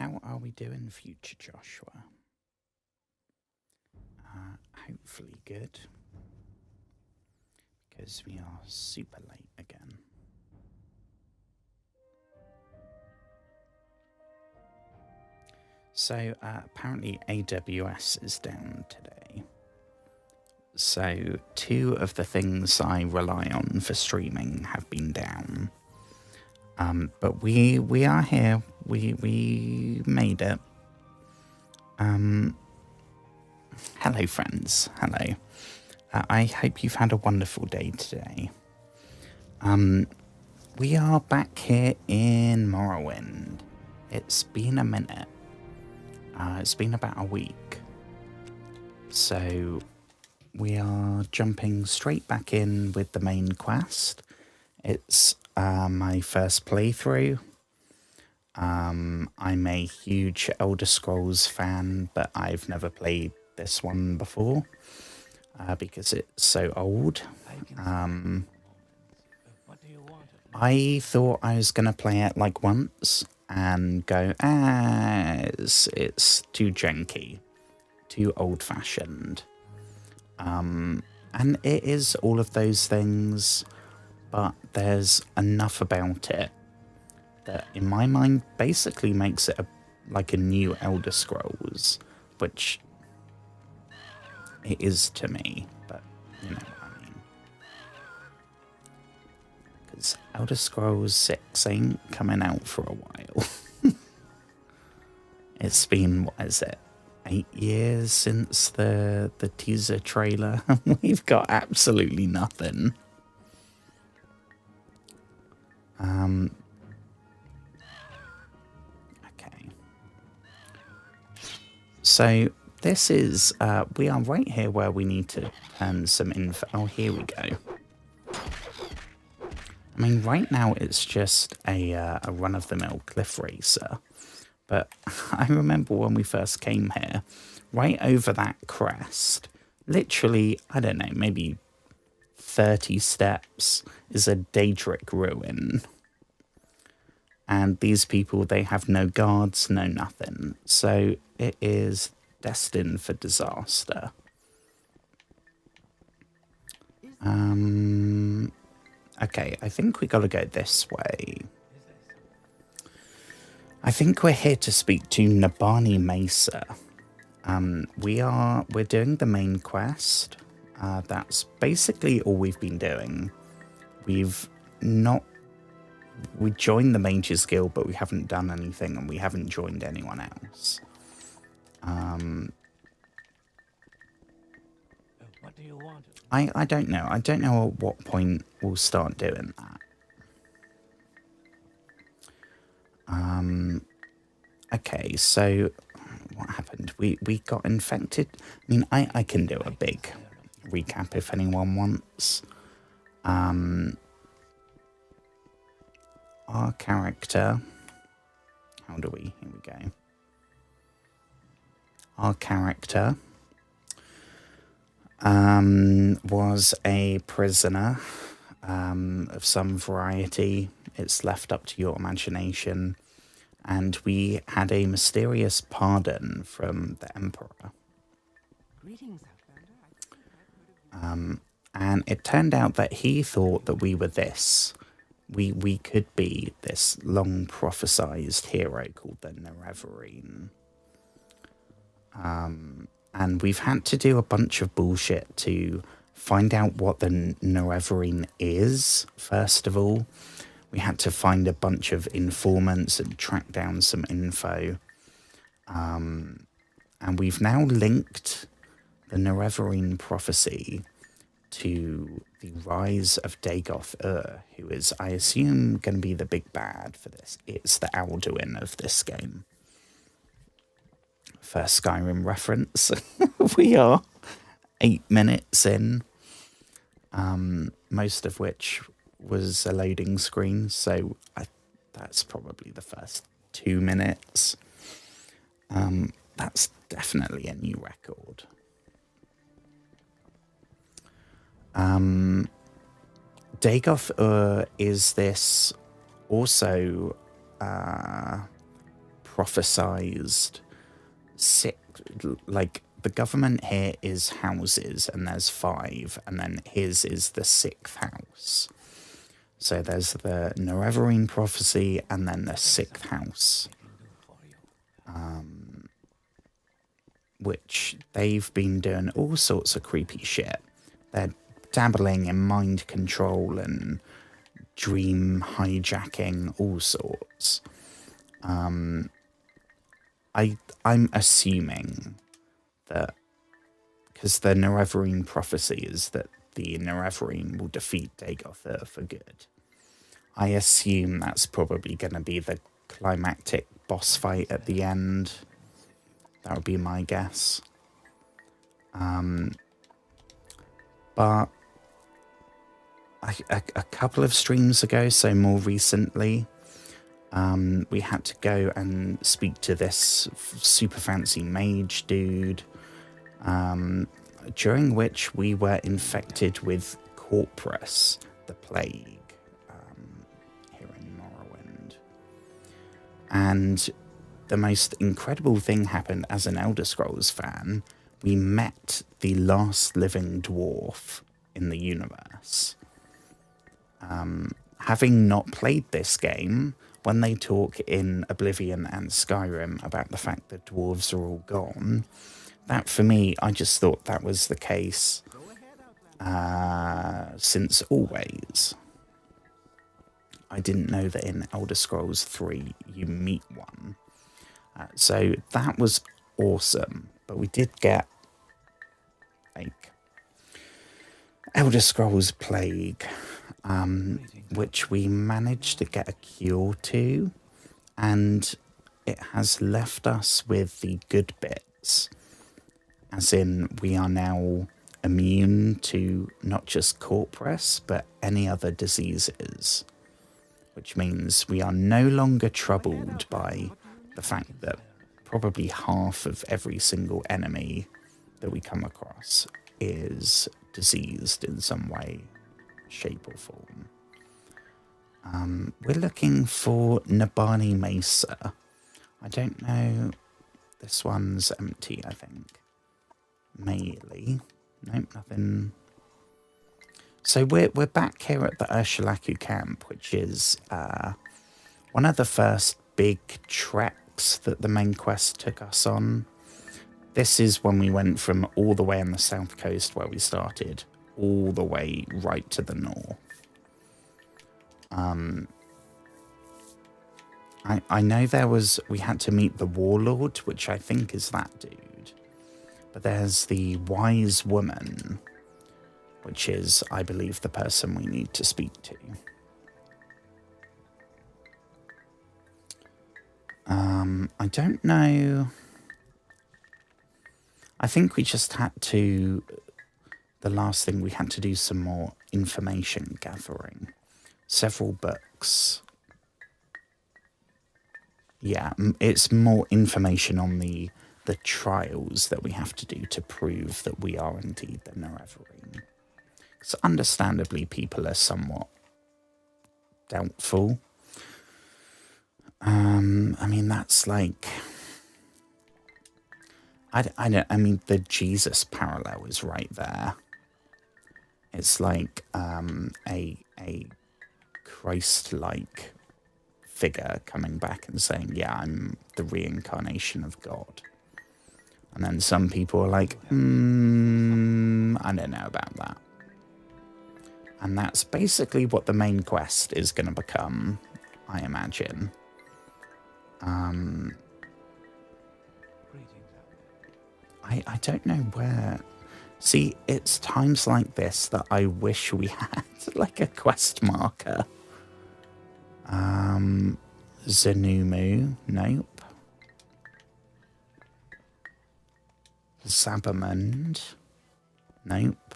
How are we doing, future Joshua? Hopefully good, because we are super late again. So apparently AWS is down today. So 2 of the things I rely on for streaming have been down. But we are here. We made it. Hello, friends. Hello. I hope you've had a wonderful day today. We are back here in Morrowind. It's been a minute. It's been about a week. So we are jumping straight back in with the main quest. It's my first playthrough. I'm a huge Elder Scrolls fan, but I've never played this one before because it's so old. I thought I was going to play it like once and go, it's too janky, too old-fashioned. And it is all of those things, but there's enough about it that in my mind basically makes it like a new Elder Scrolls, which it is to me, but you know what I mean. Because Elder Scrolls 6 ain't coming out for a while. It's been, what is it, 8 years since the teaser trailer. We've got absolutely nothing. Okay. So this is, we are right here where we need to turn some info. Oh, here we go. I mean, right now it's just a run-of-the-mill cliff racer. But I remember when we first came here, right over that crest, literally, I don't know, maybe 30 steps is a Daedric ruin. And these people, they have no guards, no nothing. So it is destined for disaster. Okay, I think we gotta go this way. I think we're here to speak to Nabani Mesa. We're doing the main quest. That's basically all we've been doing. We joined the Mages Guild, but we haven't done anything, and we haven't joined anyone else. What do you want? I don't know. I don't know at what point we'll start doing that. Okay, so what happened? We got infected. I mean, I can do a big recap if anyone wants. Our character, how do we? Here we go. Our character was a prisoner of some variety. It's left up to your imagination. And we had a mysterious pardon from the Emperor. And it turned out that he thought that we were this. We could be this long prophesized hero called the Nerevarine. And we've had to do a bunch of bullshit to find out what the Nerevarine is, first of all. We had to find a bunch of informants and track down some info. And we've now linked the Nerevarine prophecy to the rise of Dagoth who is, I assume, going to be the big bad for this. It's the Alduin of this game. First Skyrim reference. We are 8 minutes in, most of which was a loading screen, so that's probably the first 2 minutes. That's definitely a new record. Dagoth is this also prophesized six, like the government here is houses and there's 5, and then his is the 6th house. So there's the Nerevarine prophecy and then the 6th house, which they've been doing all sorts of creepy shit. They're dabbling in mind control and dream hijacking, all sorts. I'm assuming that because the Nerevarine prophecy is that the Nerevarine will defeat Dagoth for good. I assume that's probably going to be the climactic boss fight at the end. That would be my guess. But a couple of streams ago, so more recently, we had to go and speak to this super fancy mage dude, during which we were infected with Corporus, the plague, here in Morrowind. And the most incredible thing happened as an Elder Scrolls fan. We met the last living dwarf in the universe. Having not played this game, when they talk in Oblivion and Skyrim about the fact that dwarves are all gone, that for me, I just thought that was the case since always. I didn't know that in Elder Scrolls 3 you meet one. So that was awesome. But we did get like Elder Scrolls Plague, which we managed to get a cure to, and it has left us with the good bits, as in we are now immune to not just Corporus, but any other diseases, which means we are no longer troubled by the fact that probably half of every single enemy that we come across is diseased in some way, shape or form. We're looking for Nabani Mesa. I don't know. This one's empty, I think. Melee. Nope, nothing. So we're back here at the Urshulaku camp, which is one of the first big treks that the main quest took us on. This is when we went from all the way on the south coast where we started, all the way right to the north. I know we had to meet the warlord, which I think is that dude. But there's the wise woman, which is, I believe, the person we need to speak to. I don't know. I think we just had to, the last thing, we had to do some more information gathering. Several books. Yeah, it's more information on the trials that we have to do to prove that we are indeed the Nerevarine. So understandably, people are somewhat doubtful. I mean, that's like, I mean, the Jesus parallel is right there. It's like a Christ-like figure coming back and saying, yeah, I'm the reincarnation of God. And then some people are like, I don't know about that. And that's basically what the main quest is going to become, I imagine. I don't know where. See, it's times like this that I wish we had like a quest marker. Zanumu, nope. Zabamund, nope.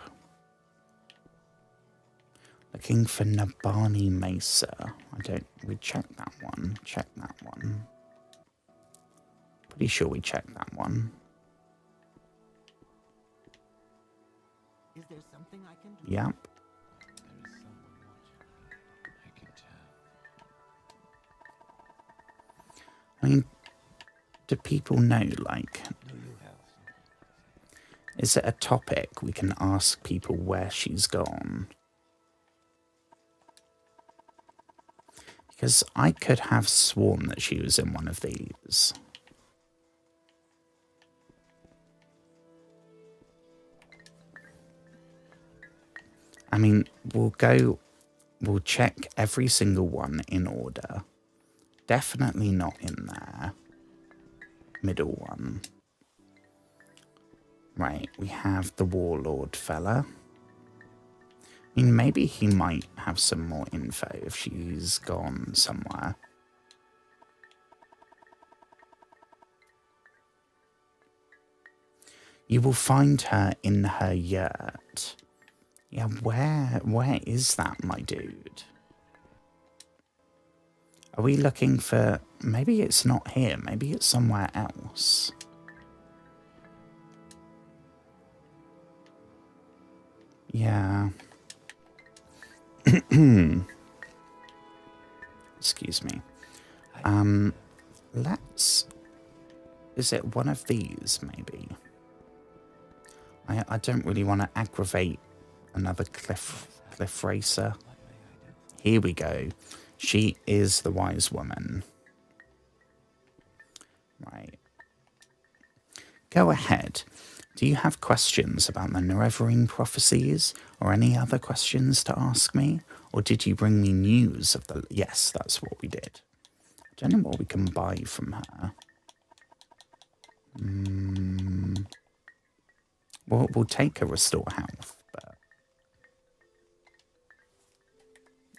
Looking for Nabani Mesa. We checked that one. Check that one. Pretty sure we checked that one. Is there something I can do? Yep. There is someone watching. I can tell. I mean, do people know, like, is it a topic we can ask people where she's gone? Because I could have sworn that she was in one of these. I mean, we'll check every single one in order. Definitely not in there. Middle one. Right, we have the warlord fella. I mean, maybe he might have some more info if she's gone somewhere. You will find her in her yurt. Yeah, where is that, my dude? Are we looking for... Maybe it's not here. Maybe it's somewhere else. Yeah. Excuse me. Let's... Is it one of these, maybe? I don't really want to aggravate another cliff racer. Here we go. She is the wise woman. Right. Go ahead. Do you have questions about the Nerevarine prophecies or any other questions to ask me? Or did you bring me news of the... Yes, that's what we did. I don't know what we can buy from her. We'll take a restore health, but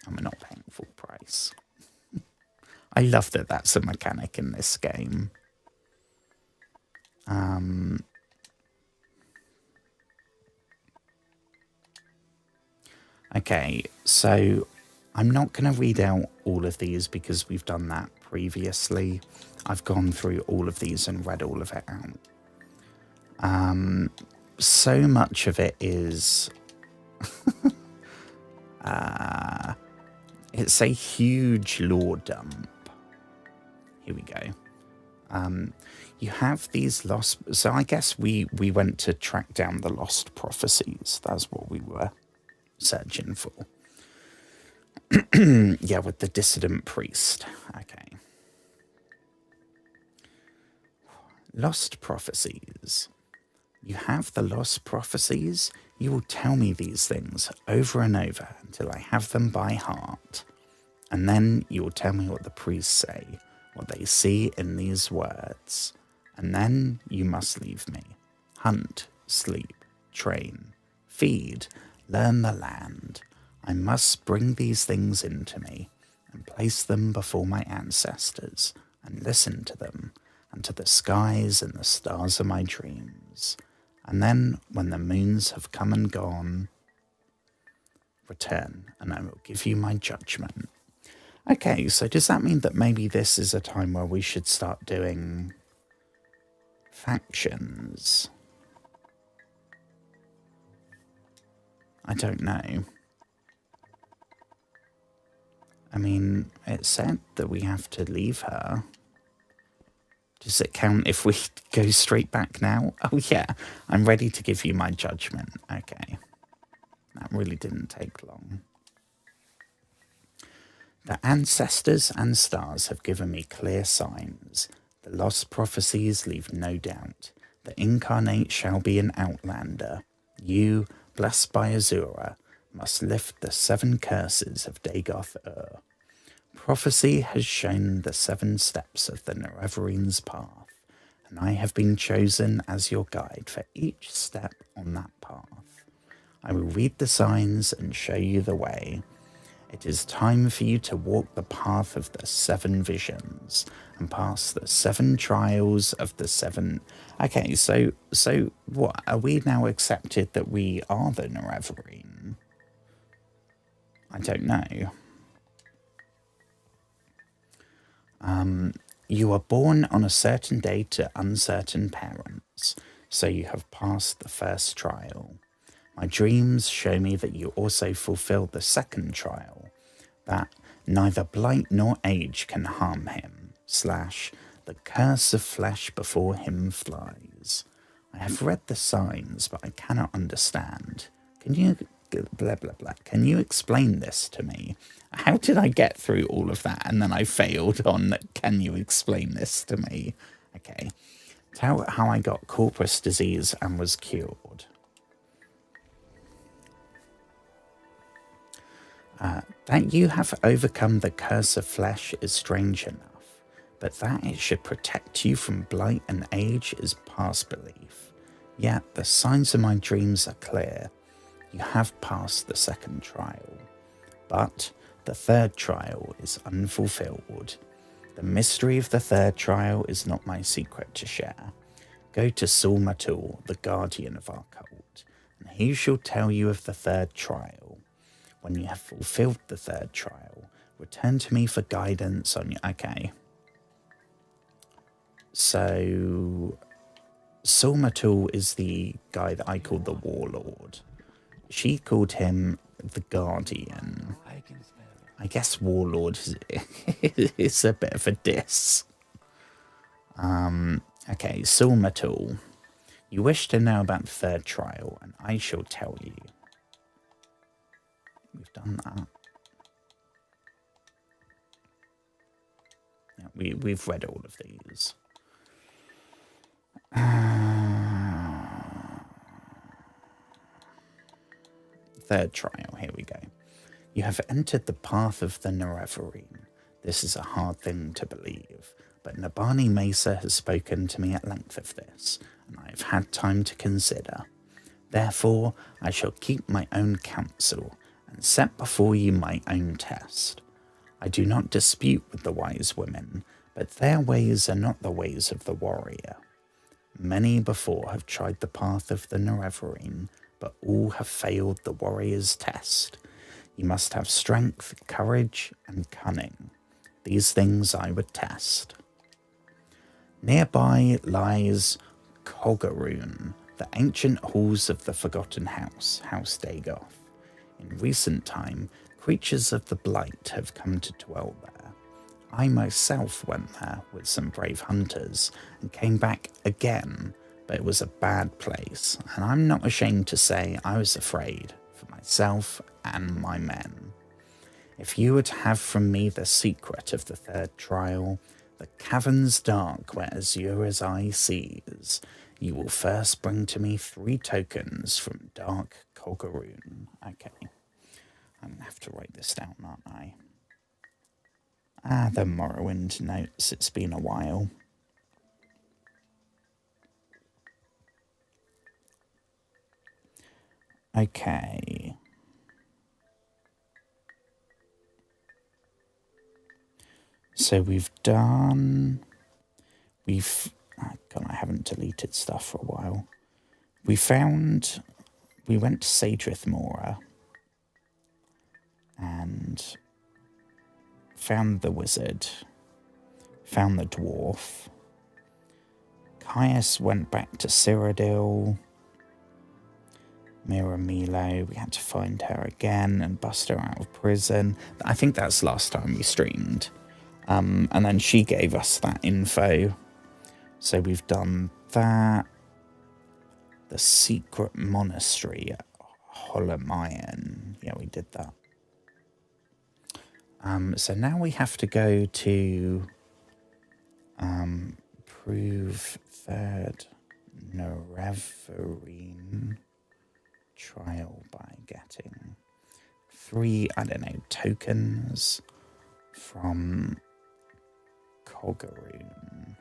we're not paying full price. I love that that's a mechanic in this game. Okay, so I'm not going to read out all of these because we've done that previously. I've gone through all of these and read all of it out. So much of it is... it's a huge lore dump. Here we go. You have these lost... So I guess we went to track down the lost prophecies. That's what we were searching for. Yeah, with the dissident priest. Okay. Lost prophecies. You have the lost prophecies. You will tell me these things over and over until I have them by heart. And then you will tell me what the priests say, what they see in these words. And then you must leave me. Hunt, sleep, train, feed, learn the land. I must bring these things into me and place them before my ancestors and listen to them and to the skies and the stars of my dreams. And then when the moons have come and gone, return and I will give you my judgment. Okay, so does that mean that maybe this is a time where we should start doing factions? I don't know. I mean, it said that we have to leave her. Does it count if we go straight back now? Oh yeah, I'm ready to give you my judgment. Okay. That really didn't take long. The ancestors and stars have given me clear signs. The lost prophecies leave no doubt. The incarnate shall be an outlander. You, blessed by Azura, must lift the 7 curses of Dagoth-Ur. Prophecy has shown the 7 steps of the Nereverine's path, and I have been chosen as your guide for each step on that path. I will read the signs and show you the way. It is time for you to walk the path of the 7 visions and pass the 7 trials of the 7... Okay, so what? Are we now accepted that we are the Nerevarine? I don't know. You are born on a certain day to uncertain parents, so you have passed the first trial. My dreams show me that you also fulfill the second trial, that neither blight nor age can harm him, / The curse of flesh before him flies. I have read the signs, but I cannot understand. Can you blah blah blah? Can you explain this to me? How did I get through all of that and then I failed on? Can you explain this to me? Okay. Tell how I got corpus disease and was cured. That you have overcome the curse of flesh is strange enough, but that it should protect you from blight and age is past belief. Yet the signs of my dreams are clear. You have passed the second trial, but the third trial is unfulfilled. The mystery of the third trial is not my secret to share. Go to Sulmatul, the guardian of our cult, and he shall tell you of the third trial. When you have fulfilled the third trial, return to me for guidance on your... Okay. So, Sulmatul is the guy that I called the Warlord. She called him the Guardian. I guess Warlord is a bit of a diss. Okay, Sulmatul. You wish to know about the third trial, and I shall tell you. We've done that. Yeah, we've read all of these. Third trial, here we go. You have entered the path of the Nerevarine. This is a hard thing to believe, but Nabani Mesa has spoken to me at length of this, and I have had time to consider. Therefore, I shall keep my own counsel, and set before you my own test. I do not dispute with the wise women, but their ways are not the ways of the warrior. Many before have tried the path of the Nerevarine, but all have failed the warrior's test. You must have strength, courage, and cunning. These things I would test. Nearby lies Kogaroon, the ancient halls of the Forgotten House, House Dagoth. In recent time, creatures of the Blight have come to dwell there. I myself went there with some brave hunters and came back again, but it was a bad place, and I'm not ashamed to say I was afraid for myself and my men. If you would have from me the secret of the third trial, the caverns dark where Azura's eye sees, you will first bring to me 3 tokens from dark Kogaroon. Okay. I'm going to have to write this down, aren't I? The Morrowind notes. It's been a while. Okay. So we've done... God, I haven't deleted stuff for a while. We went to Sadrith Mora and found the wizard, found the dwarf. Caius went back to Cyrodiil. Mira Milo, we had to find her again and bust her out of prison. I think that's last time we streamed. And then she gave us that info. So we've done that. The secret monastery at Holomayan. Yeah, we did that. So now we have to go to prove third Nerevarine trial by getting 3, I don't know, tokens from Kogaroon.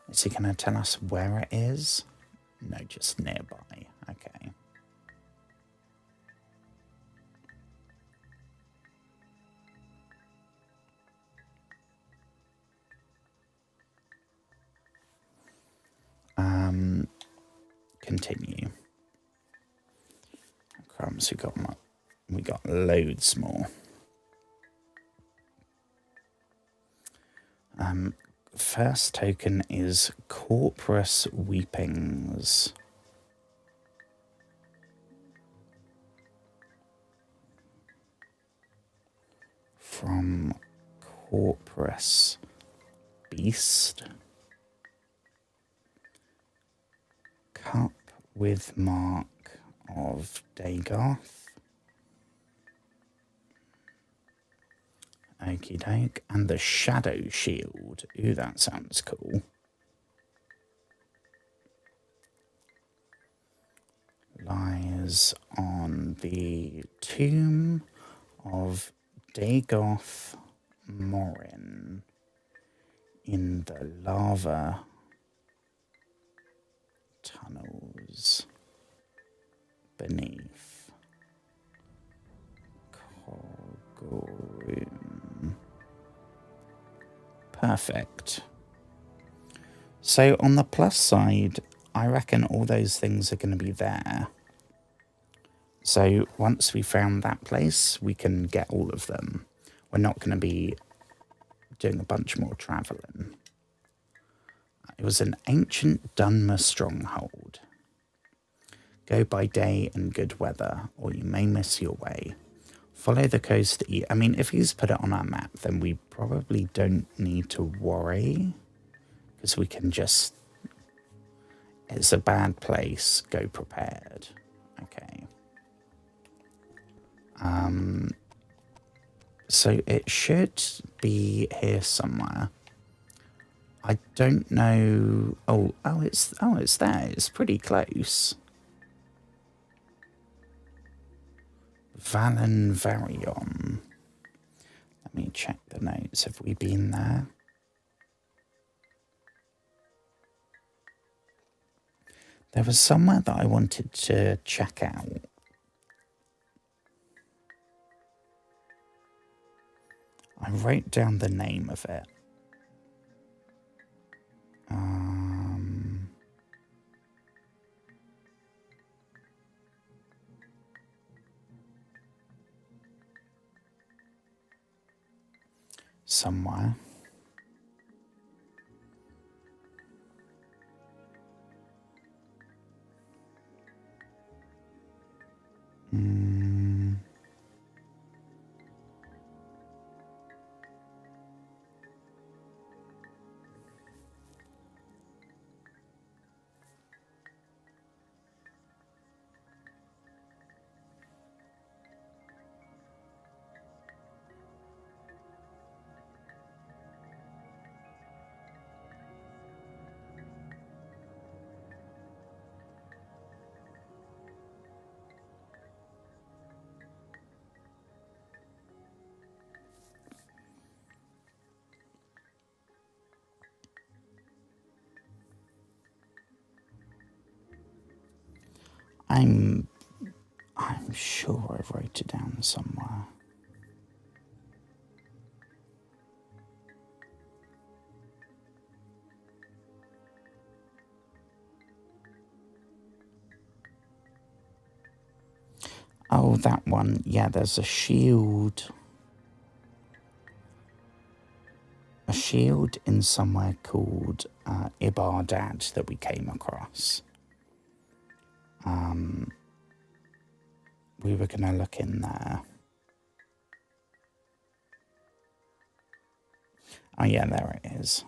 Is he going to tell us where it is? No, just nearby. Okay. Continue. Crumbs, we got loads more. First token is Corpus Weepings. From Corpus east. Cup with mark of Dagoth. Okie doke. And the shadow shield. Ooh, that sounds cool. Lies on the tomb of Dagoth Morin in the lava tunnels beneath Kogorum. Perfect. So on the plus side, I reckon all those things are going to be there. So once we found that place, we can get all of them. We're not going to be doing a bunch more travelling. It was an ancient Dunmer stronghold. Go by day and good weather, or you may miss your way. Follow the coast. I mean, if he's put it on our map, then we probably don't need to worry, because we can just... It's a bad place. Go prepared. Okay. So it should be here somewhere. I don't know. It's there. It's pretty close. Valen Varion. Let me check the notes. Have we been there? There was somewhere that I wanted to check out. I wrote down the name of it. Somewhere. I'm sure I wrote it down somewhere. Oh, that one. Yeah, there's a shield. A shield in somewhere called Ibardad that we came across. We were going to look in there. Oh, yeah, there it is.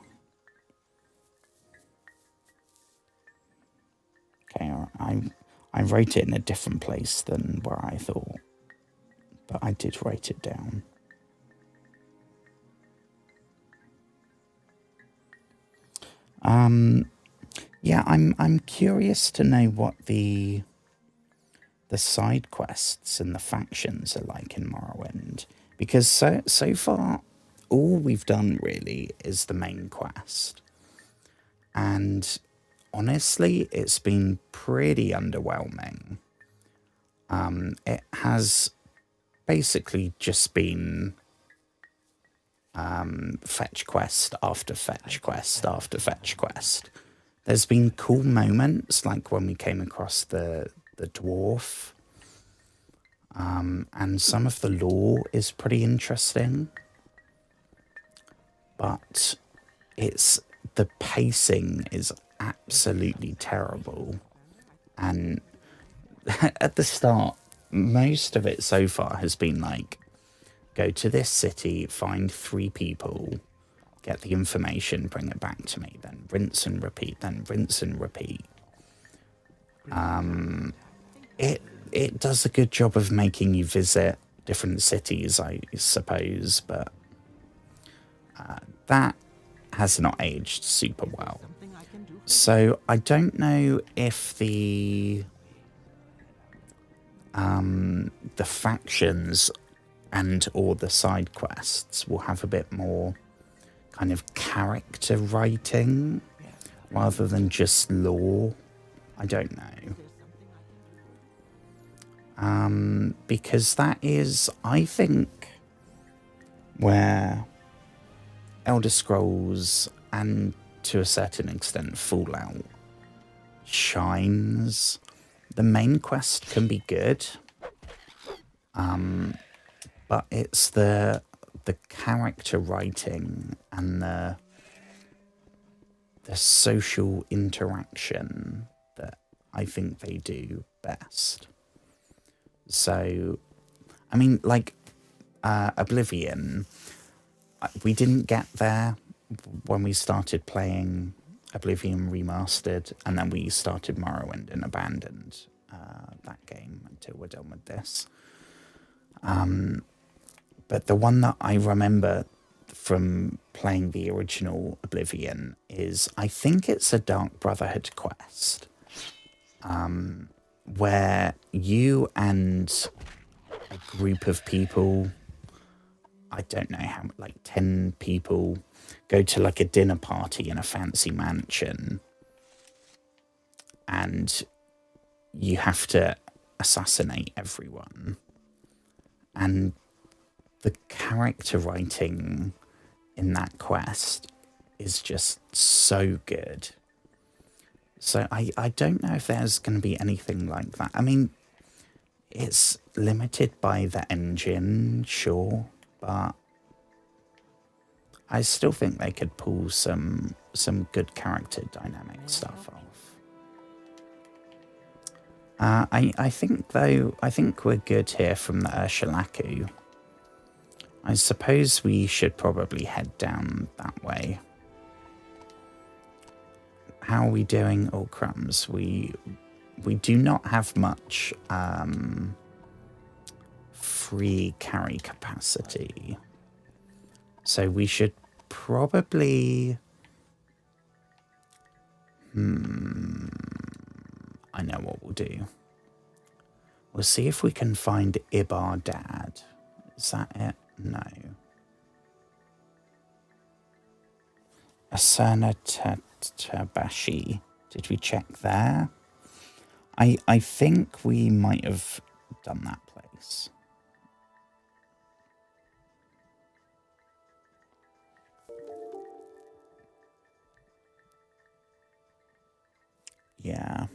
Okay, I wrote it in a different place than where I thought, but I did write it down. Yeah, I'm curious to know what the side quests and the factions are like in Morrowind, because so far all we've done really is the main quest, and honestly it's been pretty underwhelming. It has basically just been fetch quest after fetch quest after fetch quest. There's been cool moments like when we came across the dwarf, and some of the lore is pretty interesting, but the pacing is absolutely terrible. And at the start, most of it so far has been like, go to this city, find 3 people, get the information, bring it back to me, then rinse and repeat, then rinse and repeat. It does a good job of making you visit different cities, I suppose, but that has not aged super well. So I don't know if the factions and or the side quests will have a bit more kind of character writing rather than just lore. I don't know. Because that is, I think, where Elder Scrolls and to a certain extent Fallout shines. The main quest can be good, but it's the character writing and the social interaction that I think they do best. So, I mean, like, Oblivion, we didn't get there when we started playing Oblivion Remastered, and then we started Morrowind and abandoned that game until we're done with this. But the one that I remember from playing the original Oblivion is, I think it's a Dark Brotherhood quest, where you and a group of people, I don't know how, like 10 people, go to like a dinner party in a fancy mansion, and you have to assassinate everyone. And the character writing in that quest is just so good. So I don't know if there's going to be anything like that. I mean, it's limited by the engine, sure, but I still think they could pull some good character dynamic stuff off. I think, though, I think we're good here from the Ursulaku. I suppose we should probably head down that way. How are we doing? Oh, crumbs. We do not have much free carry capacity. So we should probably... I know what we'll do. We'll see if we can find Ibar Dad. Is that it? No. Asana Tabashi. Did we check there? I think we might have done that place. Yeah.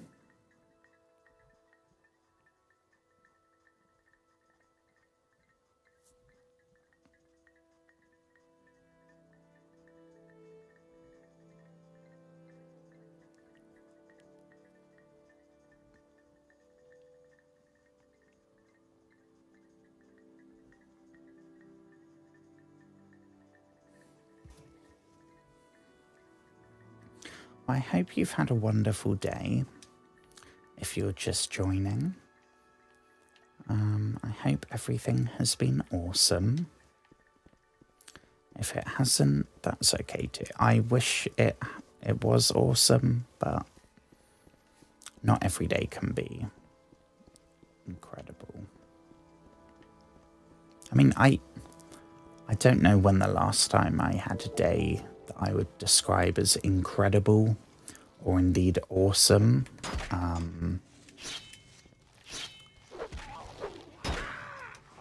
I hope you've had a wonderful day, if you're just joining. I hope everything has been awesome. If it hasn't, that's okay too. I wish it was awesome, but not every day can be incredible. I mean, I don't know when the last time I had a day that I would describe as incredible or indeed awesome.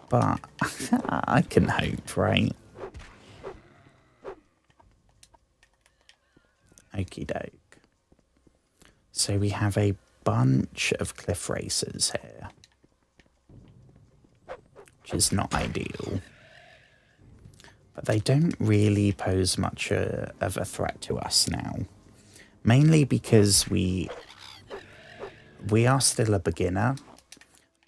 But I can hope, right? Okie doke. So we have a bunch of cliff racers here, which is not ideal. But they don't really pose much of a threat to us now. Mainly because we are still a beginner,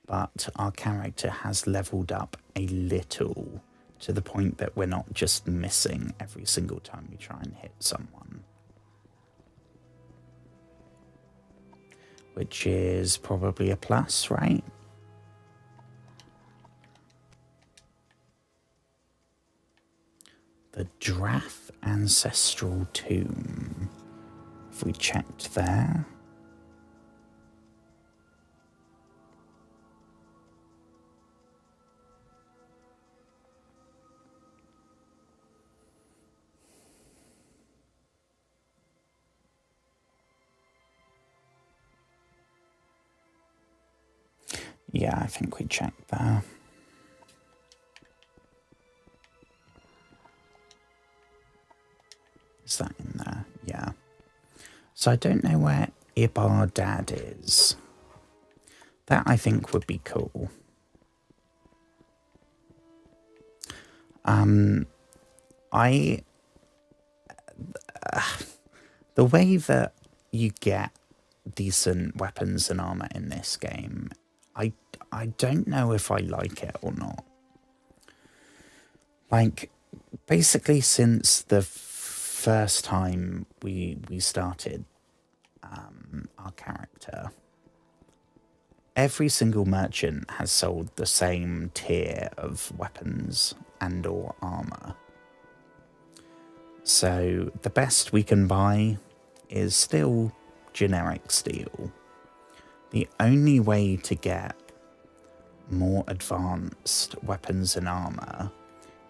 but our character has leveled up a little to the point that we're not just missing every single time we try and hit someone. Which is probably a plus, right? The Drath Ancestral Tomb. Have we checked there? Yeah, I think we checked there. Is that in there? Yeah. So I don't know where Ibar Dad is. That I think would be cool. The way that you get decent weapons and armor in this game, I don't know if I like it or not. Like, basically since the first time we started our character, every single merchant has sold the same tier of weapons and or armor. So the best we can buy is still generic steel. The only way to get more advanced weapons and armor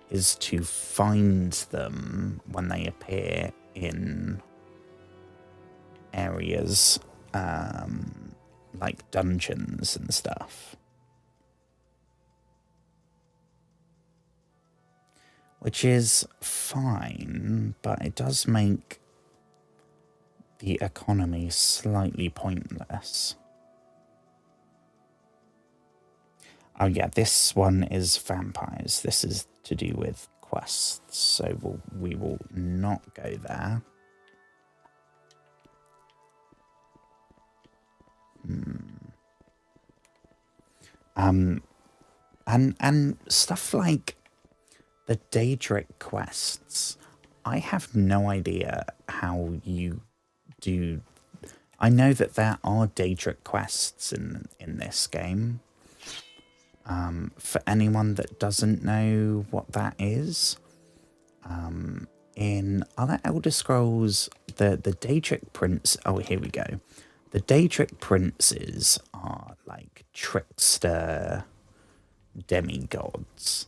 is to find them when they appear in areas like dungeons and stuff. Which is fine, but it does make the economy slightly pointless. Oh yeah, this one is vampires. This is to do with quests, so we will not go there. And stuff like the Daedric quests, I have no idea how you do. I know that there are Daedric quests in this game. For anyone that doesn't know what that is, in other Elder Scrolls, the Daedric Prince... Oh, here we go. The Daedric Princes are like trickster demigods.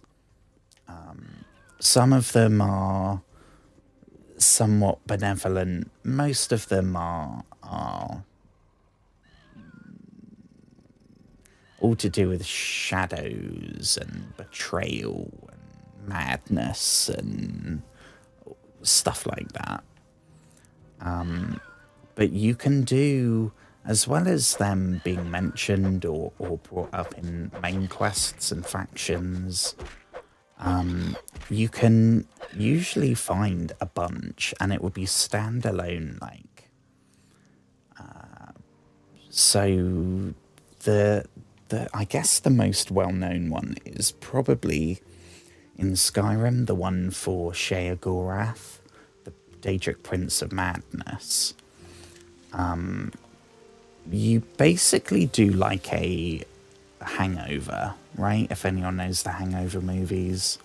Some of them are somewhat benevolent. Most of them are all to do with shadows and betrayal and madness and stuff like that. But you can do, as well as them being mentioned or brought up in main quests and factions, you can usually find a bunch, and it will be standalone, like. So I guess the most well-known one is probably in Skyrim, the one for Sheogorath, the Daedric Prince of Madness. You basically do like a hangover, right? If anyone knows the Hangover movies.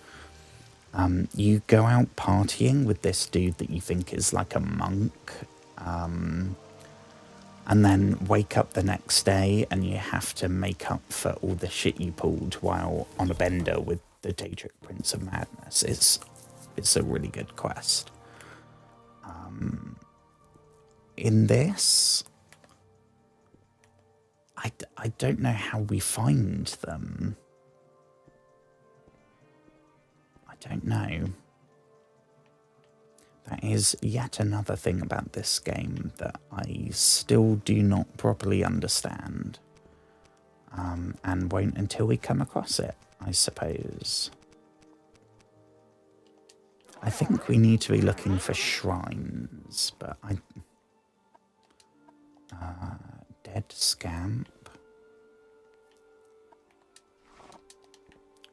You go out partying with this dude that you think is like a monk, and then wake up the next day and you have to make up for all the shit you pulled while on a bender with the Daedric Prince of Madness. It's a really good quest. In this, I don't know how we find them. I don't know. That is yet another thing about this game that I still do not properly understand. And won't until we come across it, I suppose. I think we need to be looking for shrines, but dead scamp.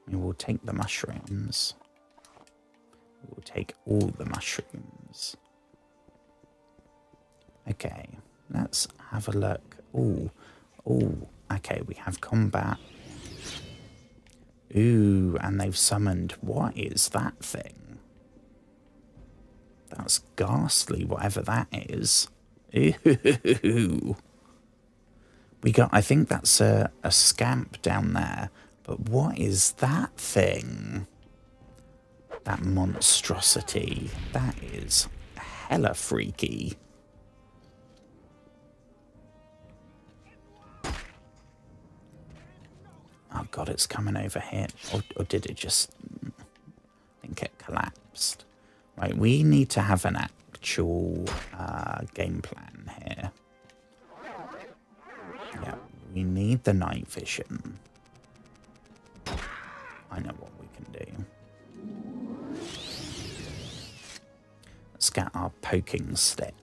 We will take the mushrooms. We'll take all the mushrooms. Okay, let's have a look. Ooh, okay, we have combat. Ooh, and they've summoned, what is that thing? That's ghastly, whatever that is. Ooh. I think that's a scamp down there, but what is that thing? That monstrosity, that is hella freaky. Oh god, it's coming over here. Or did it just... I think it collapsed. Right, we need to have an actual game plan here. Yeah, we need the night vision. I know what we can do. Let's get our poking stick.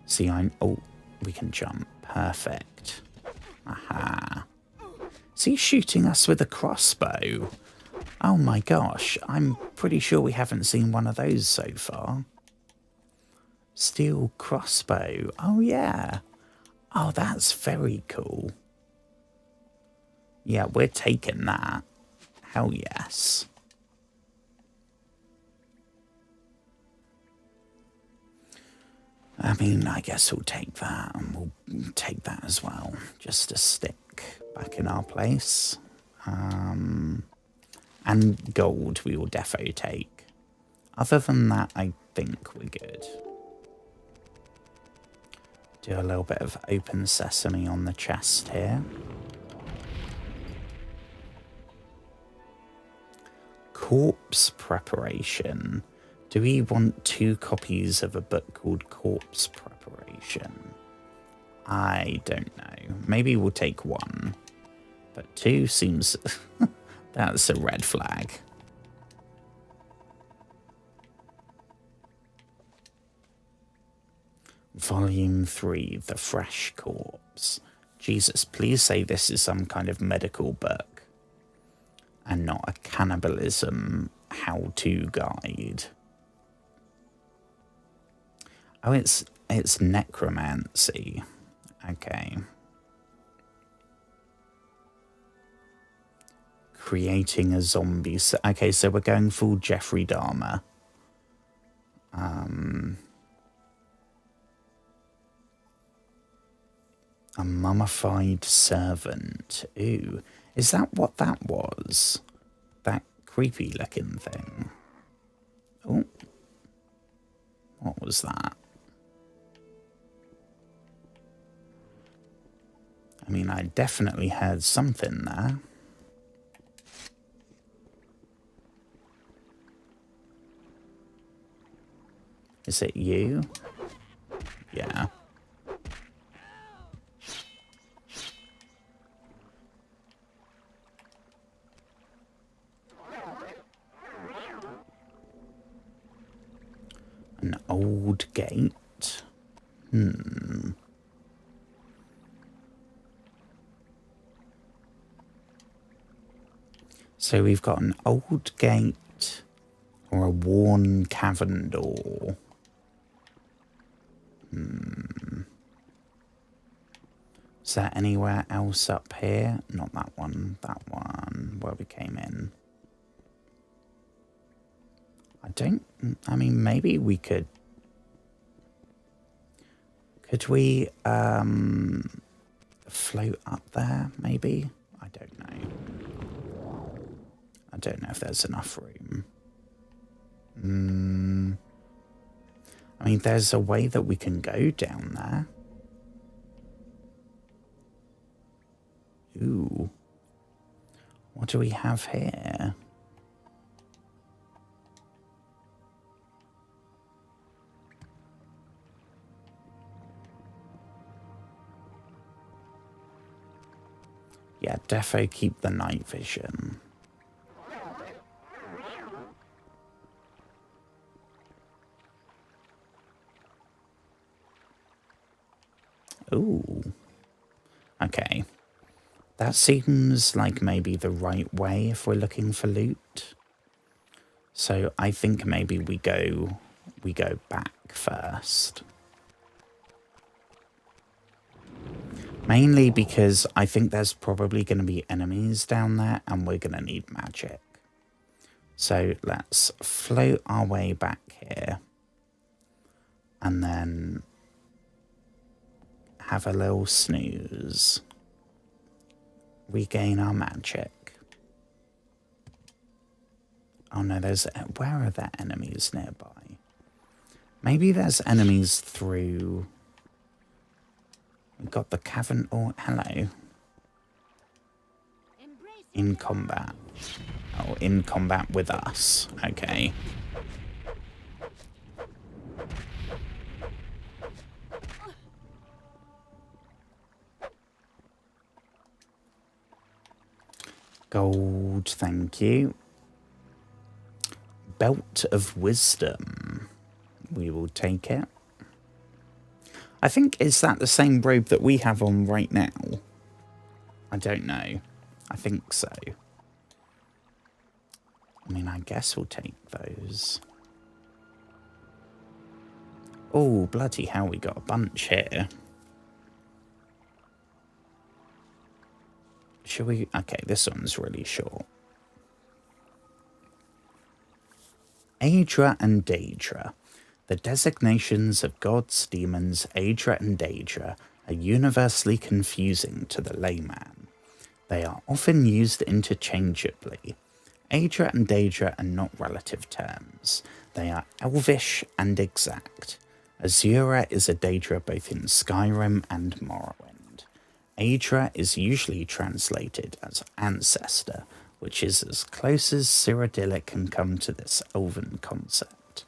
See, oh, we can jump. Perfect. Aha. Is he shooting us with a crossbow? Oh my gosh, I'm pretty sure we haven't seen one of those so far. Steel crossbow. Oh yeah. Oh, that's very cool. Yeah, we're taking that. Hell yes. I mean, I guess we'll take that, and we'll take that as well, just to stick back in our place. And gold we will defo take. Other than that, I think we're good. Do a little bit of open sesame on the chest here. Corpse preparation. Do we want 2 copies of a book called Corpse Preparation? I don't know. Maybe we'll take 1. But 2 seems... that's a red flag. Volume 3, The Fresh Corpse. Jesus, please say this is some kind of medical book and not a cannibalism how-to guide. Oh, it's necromancy. Okay. Creating a zombie. Okay, so we're going full Jeffrey Dahmer. A mummified servant. Ooh. Is that what that was? That creepy looking thing. Oh. What was that? I mean, I definitely heard something there. Is it you? Yeah. An old gate. So we've got an old gate or a worn cavern door. Is there anywhere else up here? Not that one. That one where we came in. I mean, maybe we could... Could we float up there, maybe? I don't know. I don't know if there's enough room. I mean, there's a way that we can go down there. Ooh. What do we have here? Yeah, defo keep the night vision. Ooh. Okay. That seems like maybe the right way if we're looking for loot. So I think maybe we go back first. Mainly because I think there's probably going to be enemies down there and we're going to need magic. So let's float our way back here and then have a little snooze. Regain our magic. Oh no, where are there enemies nearby? Maybe there's enemies through... We've got the cavern... Oh, hello. In combat. Oh, in combat with us. Okay. Gold, thank you. Belt of Wisdom. We will take it. I think, is that the same robe that we have on right now? I don't know. I think so. I mean, I guess we'll take those. Oh, bloody hell, we got a bunch here. Should we... Okay, this one's really short. Aedra and Daedra. The designations of gods, demons, Aedra and Daedra are universally confusing to the layman. They are often used interchangeably. Aedra and Daedra are not relative terms. They are elvish and exact. Azura is a Daedra both in Skyrim and Morrowind. Aedra is usually translated as ancestor, which is as close as Cyrodiilic can come to this elven concept.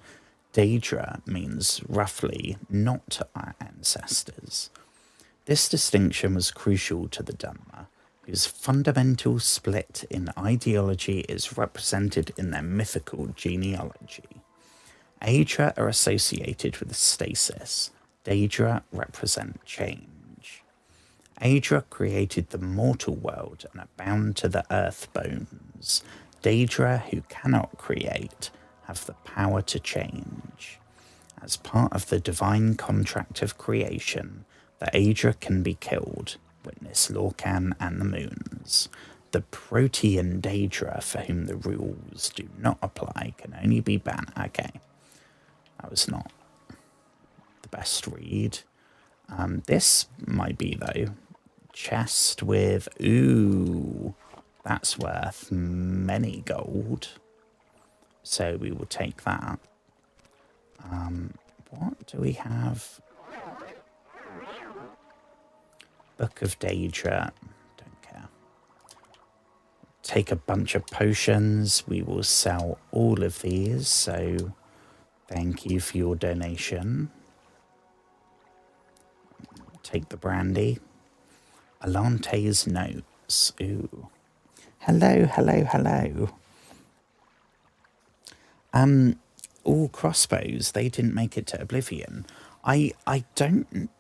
Daedra means roughly not our ancestors. This distinction was crucial to the Dunmer, whose fundamental split in ideology is represented in their mythical genealogy. Aedra are associated with stasis. Daedra represent change. Aedra created the mortal world and are bound to the earth bones. Daedra, who cannot create, have the power to change. As part of the divine contract of creation, the Aedra can be killed. Witness Lorcan and the Moons. The Protean Daedra, for whom the rules do not apply, can only be banned. Okay, that was not the best read. This might be, though. Chest with... Ooh, that's worth many gold. So we will take that. What do we have? Book of Daedra. Don't care. Take a bunch of potions. We will sell all of these. So thank you for your donation. Take the brandy. Alante's notes. Ooh. Hello, hello, hello. All crossbows, they didn't make it to Oblivion. I don't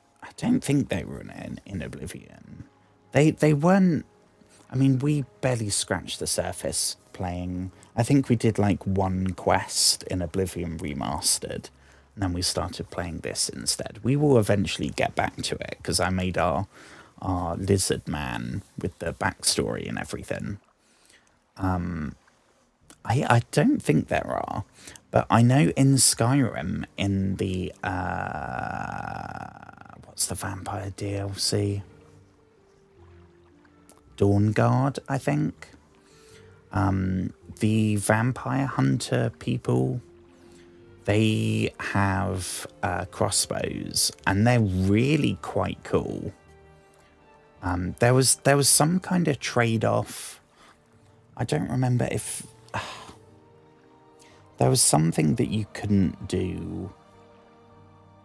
think they were in Oblivion. They weren't. I mean, we barely scratched the surface playing. I think we did like one quest in Oblivion Remastered, and then we started playing this instead. We will eventually get back to it because I made our lizard man with the backstory and everything. I don't think there are, but I know in Skyrim, in the what's the vampire DLC? Dawnguard, I think. The vampire hunter people, they have crossbows, and they're really quite cool. There was some kind of trade-off. I don't remember if there was something that you couldn't do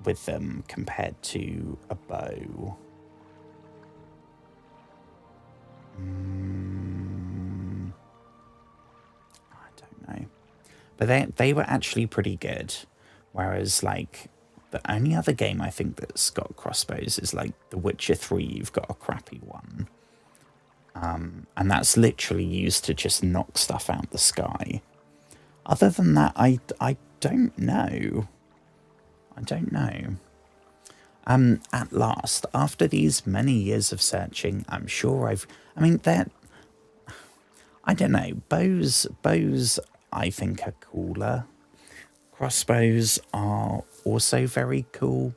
with them compared to a bow. I don't know. But they were actually pretty good. Whereas, like, the only other game I think that's got crossbows is, like, The Witcher 3. You've got a crappy one. And that's literally used to just knock stuff out the sky. Other than that, I don't know. I don't know. At last, after these many years of searching, I'm sure I mean, I don't know. Bows, I think, are cooler. Crossbows are also very cool,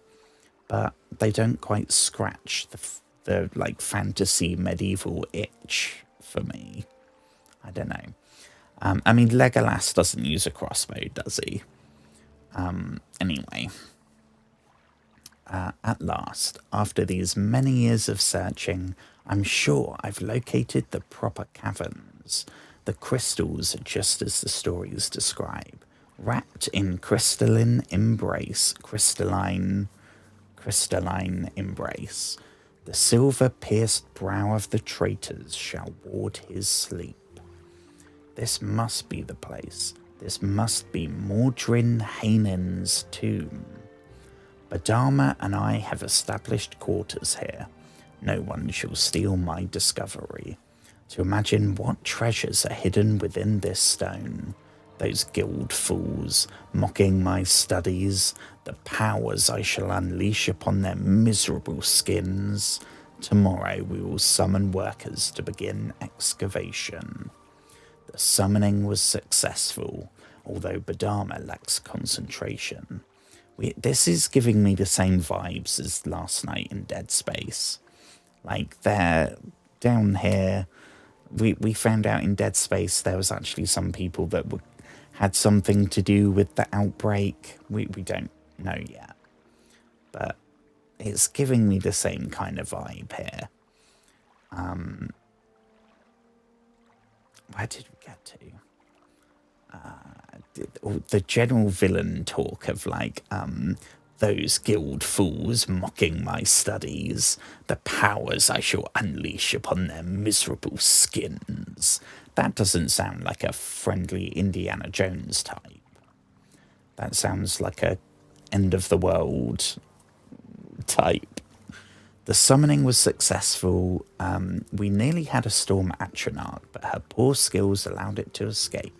but they don't quite scratch the like fantasy medieval itch for me. I don't know. I mean, Legolas doesn't use a crossbow, does he? Anyway. At last, after these many years of searching, I'm sure I've located the proper caverns. The crystals are just as the stories describe, wrapped in crystalline embrace. The silver-pierced brow of the traitors shall ward his sleep. This must be the place. This must be Mordrin Hainen's tomb. Badama and I have established quarters here. No one shall steal my discovery. To imagine what treasures are hidden within this stone. Those guild fools, mocking my studies, the powers I shall unleash upon their miserable skins. Tomorrow we will summon workers to begin excavation. The summoning was successful, although Badama lacks concentration. This is giving me the same vibes as last night in Dead Space. Like, they're down here. We found out in Dead Space there was actually some people that had something to do with the outbreak. We don't know yet. But it's giving me the same kind of vibe here. Where did we get to? The general villain talk of like, those guild fools mocking my studies, the powers I shall unleash upon their miserable skins. That doesn't sound like a friendly Indiana Jones type. That sounds like a end of the world type. The summoning was successful. We nearly had a storm Atronach, but her poor skills allowed it to escape.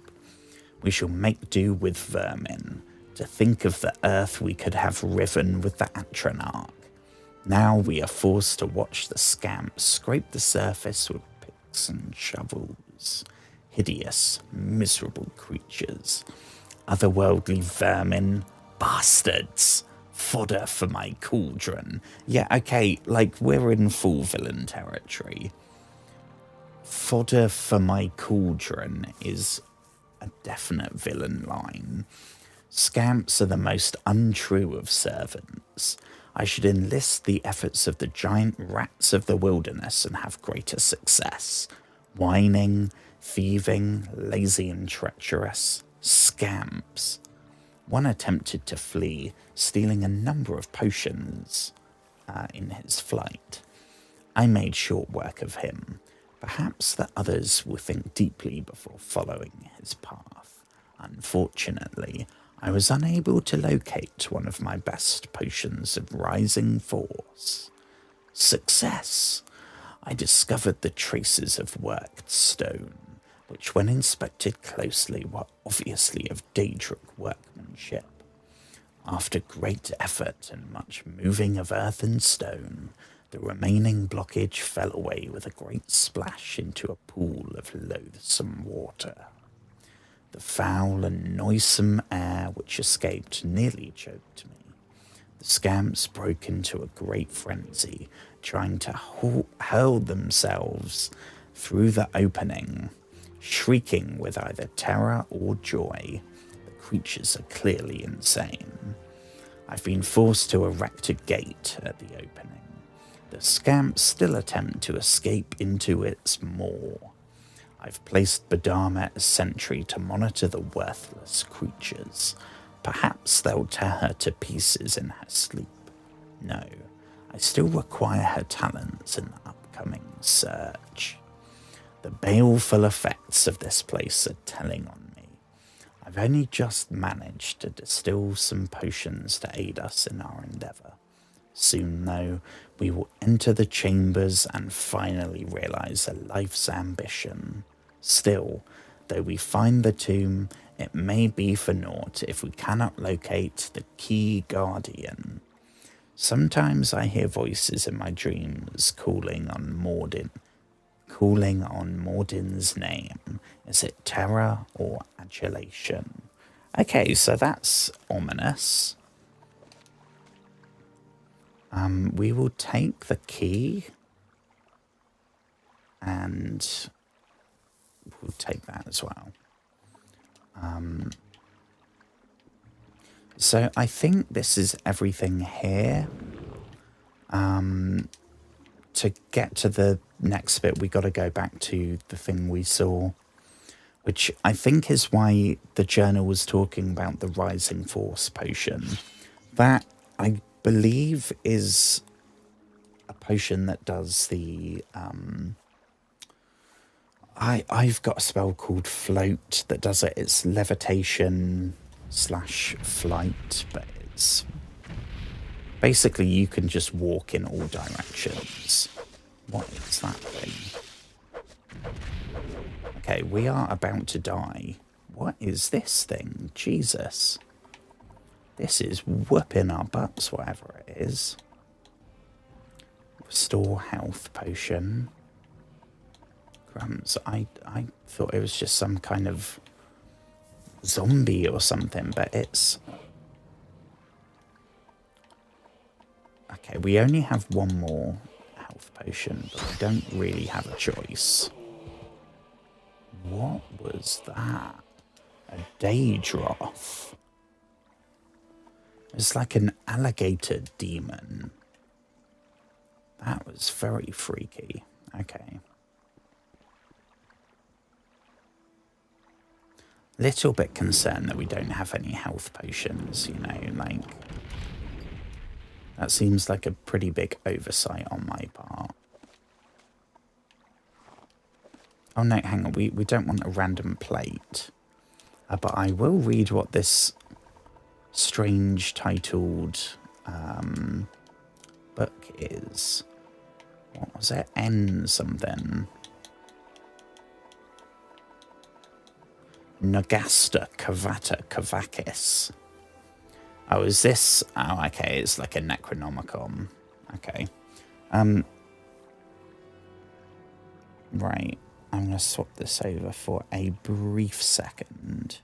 We shall make do with vermin. To think of the earth we could have riven with the Atronach. Now we are forced to watch the scamps scrape the surface with picks and shovels. Hideous, miserable creatures. Otherworldly vermin. Bastards. Fodder for my cauldron. Yeah, okay, like, we're in full villain territory. Fodder for my cauldron is a definite villain line. Scamps are the most untrue of servants. I should enlist the efforts of the giant rats of the wilderness and have greater success. Whining, thieving, lazy and treacherous. Scamps. One attempted to flee, stealing a number of potions in his flight. I made short work of him. Perhaps the others will think deeply before following his path. Unfortunately, I was unable to locate one of my best potions of rising force. Success! I discovered the traces of worked stone, which when inspected closely were obviously of Daedric workmanship. After great effort and much moving of earth and stone, the remaining blockage fell away with a great splash into a pool of loathsome water. The foul and noisome air which escaped nearly choked me. The scamps broke into a great frenzy, trying to hurl themselves through the opening, shrieking with either terror or joy. The creatures are clearly insane. I've been forced to erect a gate at the opening. The scamps still attempt to escape into its maw. I've placed Badama as sentry to monitor the worthless creatures. Perhaps they'll tear her to pieces in her sleep. No, I still require her talents in the upcoming search. The baleful effects of this place are telling on me. I've only just managed to distill some potions to aid us in our endeavour. Soon, though, we will enter the chambers and finally realise a life's ambition. Still, though we find the tomb, it may be for naught if we cannot locate the key guardian. Sometimes I hear voices in my dreams calling on Mordin's name. Is it terror or adulation? Okay, so that's ominous. We will take the key and we'll take that as well. So I think this is everything here. To get to the next bit, we got to go back to the thing we saw, which I think is why the journal was talking about the Rising Force potion. That, I believe, is a potion that does the... I've got a spell called Float that does it. It's levitation / flight, but it's... Basically, you can just walk in all directions. What is that thing? Okay, we are about to die. What is this thing? Jesus. This is whooping our butts, whatever it is. Restore health potion. Grams, I thought it was just some kind of zombie or something, but it's... Okay, we only have one more health potion, but we don't really have a choice. What was that? A Daedroth. It's like an alligator demon. That was very freaky. Okay. Little bit concerned that we don't have any health potions, you know, like... That seems like a pretty big oversight on my part. Oh no, hang on, we don't want a random plate. But I will read what this strange titled book is. What was it? N something. Nagasta Cavata Cavakis. Oh, is this... Oh, okay, it's like a Necronomicon. Okay. Right. I'm going to swap this over for a brief second.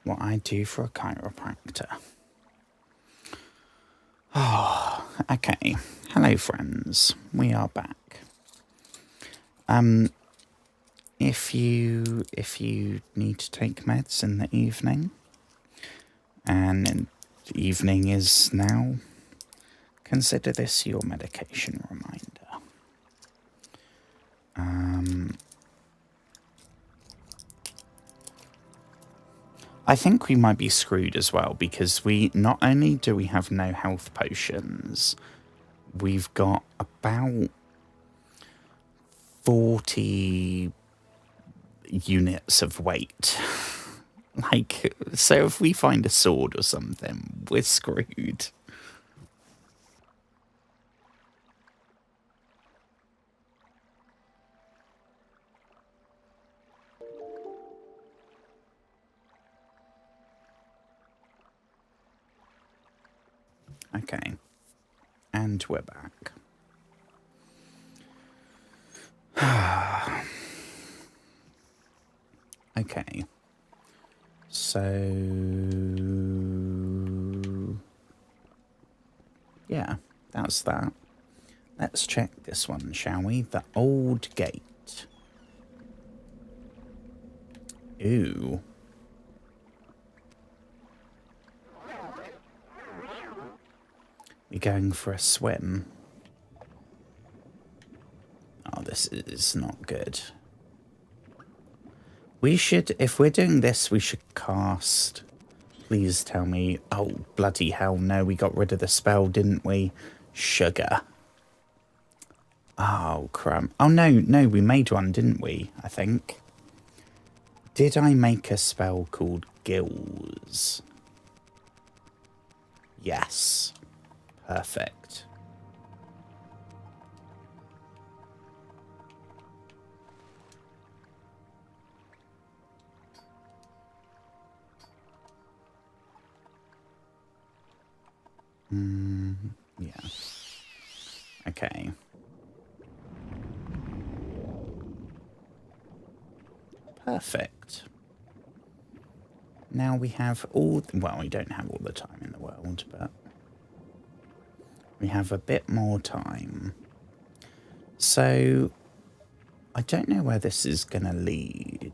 what I do for a chiropractor. Oh, okay. Hello, friends. We are back. If you need to take meds in the evening, and the evening is now, consider this your medication reminder. I think we might be screwed as well, because we not only do we have no health potions, we've got about 40 units of weight. Like, so if we find a sword or something, we're screwed. Okay. And we're back. Okay. So... yeah, that's that. Let's check this one, shall we? The old gate. Ooh. We're going for a swim. Oh, this is not good. We should, if we're doing this, we should cast. Please tell me. Oh, bloody hell, no, we got rid of the spell, didn't we? Sugar. Oh, crap. Oh, no, we made one, didn't we? I think. Did I make a spell called Gills? Yes. Perfect. Yeah. Okay. Perfect. Now we have all... well, we don't have all the time in the world, but... we have a bit more time. So... I don't know where this is going to lead.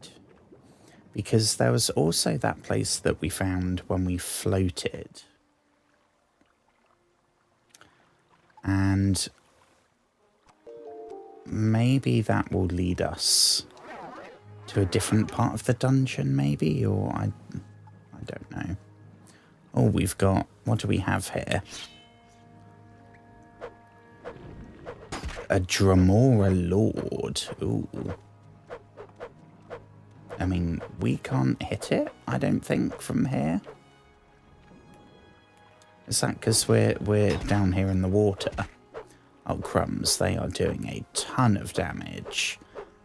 Because there was also that place that we found when we floated. And... maybe that will lead us to a different part of the dungeon, maybe? Or I don't know. Oh, we've got... what do we have here? A Dremora Lord. Ooh. I mean, we can't hit it, I don't think, from here. Is that because we're down here in the water? Oh, crumbs, they are doing a ton of damage.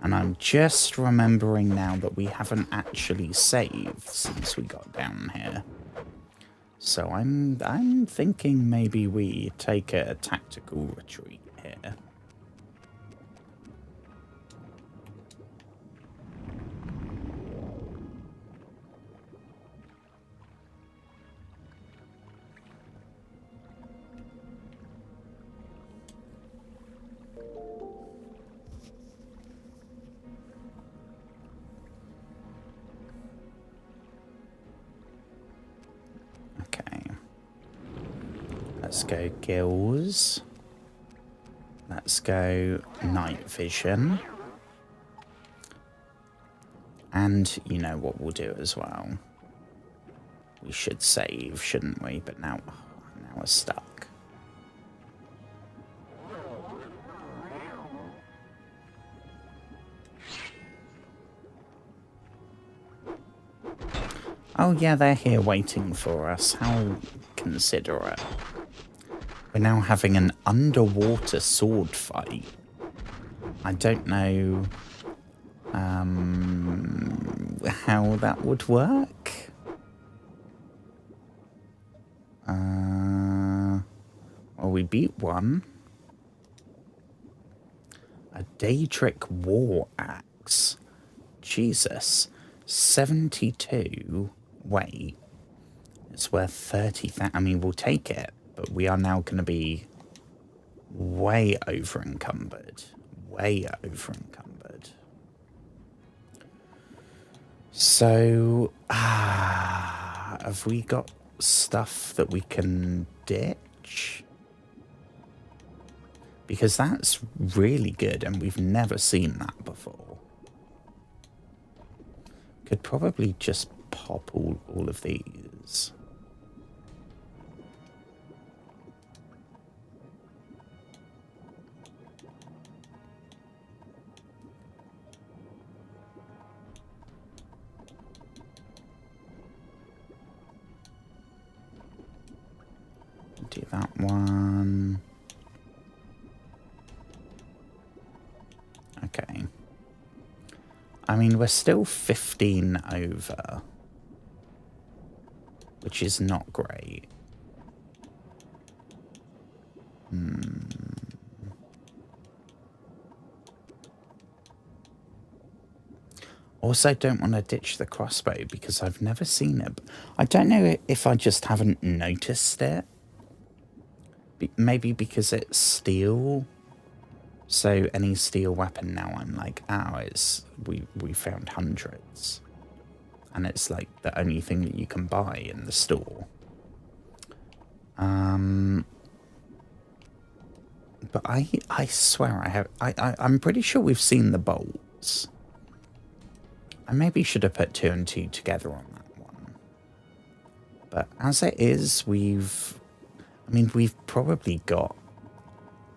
And I'm just remembering now that we haven't actually saved since we got down here. So I'm thinking maybe we take a tactical retreat here. Let's go Gills. Let's go Night Vision. And you know what we'll do as well. We should save, shouldn't we? But now we're stuck. Oh yeah, they're here waiting for us. How considerate. We're now having an underwater sword fight. I don't know how that would work. Well, we beat one. A Daedric War Axe. Jesus. 72 wait. It's worth 30,000. I mean, we'll take it, but we are now going to be way over encumbered. Way over encumbered. So, have we got stuff that we can ditch? Because that's really good, and we've never seen that before. Could probably just pop all of these. Do that one. Okay. I mean, we're still 15 over, which is not great. Also, don't want to ditch the crossbow because I've never seen it. I don't know if I just haven't noticed it. Maybe because it's steel. So any steel weapon now, I'm like, we found hundreds. And it's like the only thing that you can buy in the store. But I swear I'm pretty sure we've seen the bolts. I maybe should have put 2 and 2 together on that one. But as it is, we've probably got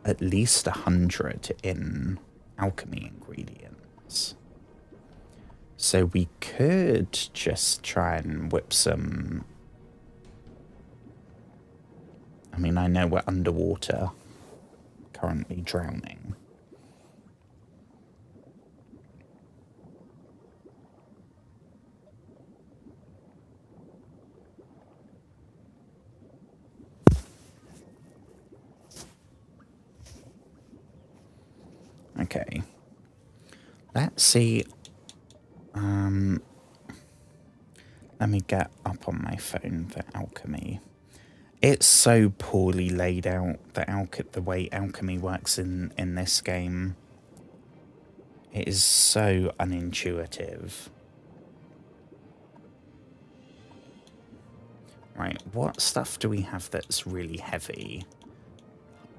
at least 100 in alchemy ingredients. So we could just try and whip some. I mean, I know we're underwater, currently drowning. Okay. Let's see. Let me get up on my phone the alchemy. It's so poorly laid out, the way alchemy works in this game. It is so unintuitive. Right, what stuff do we have that's really heavy?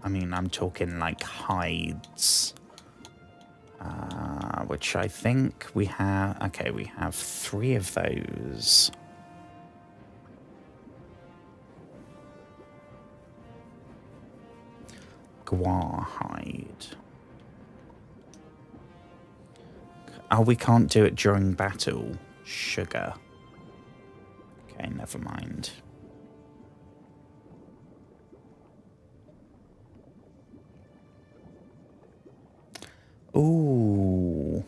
I mean, I'm talking like hides. Which I think we have. Okay, we have 3 of those. Guar hide. Oh, we can't do it during battle. Sugar. Okay, never mind. Ooh.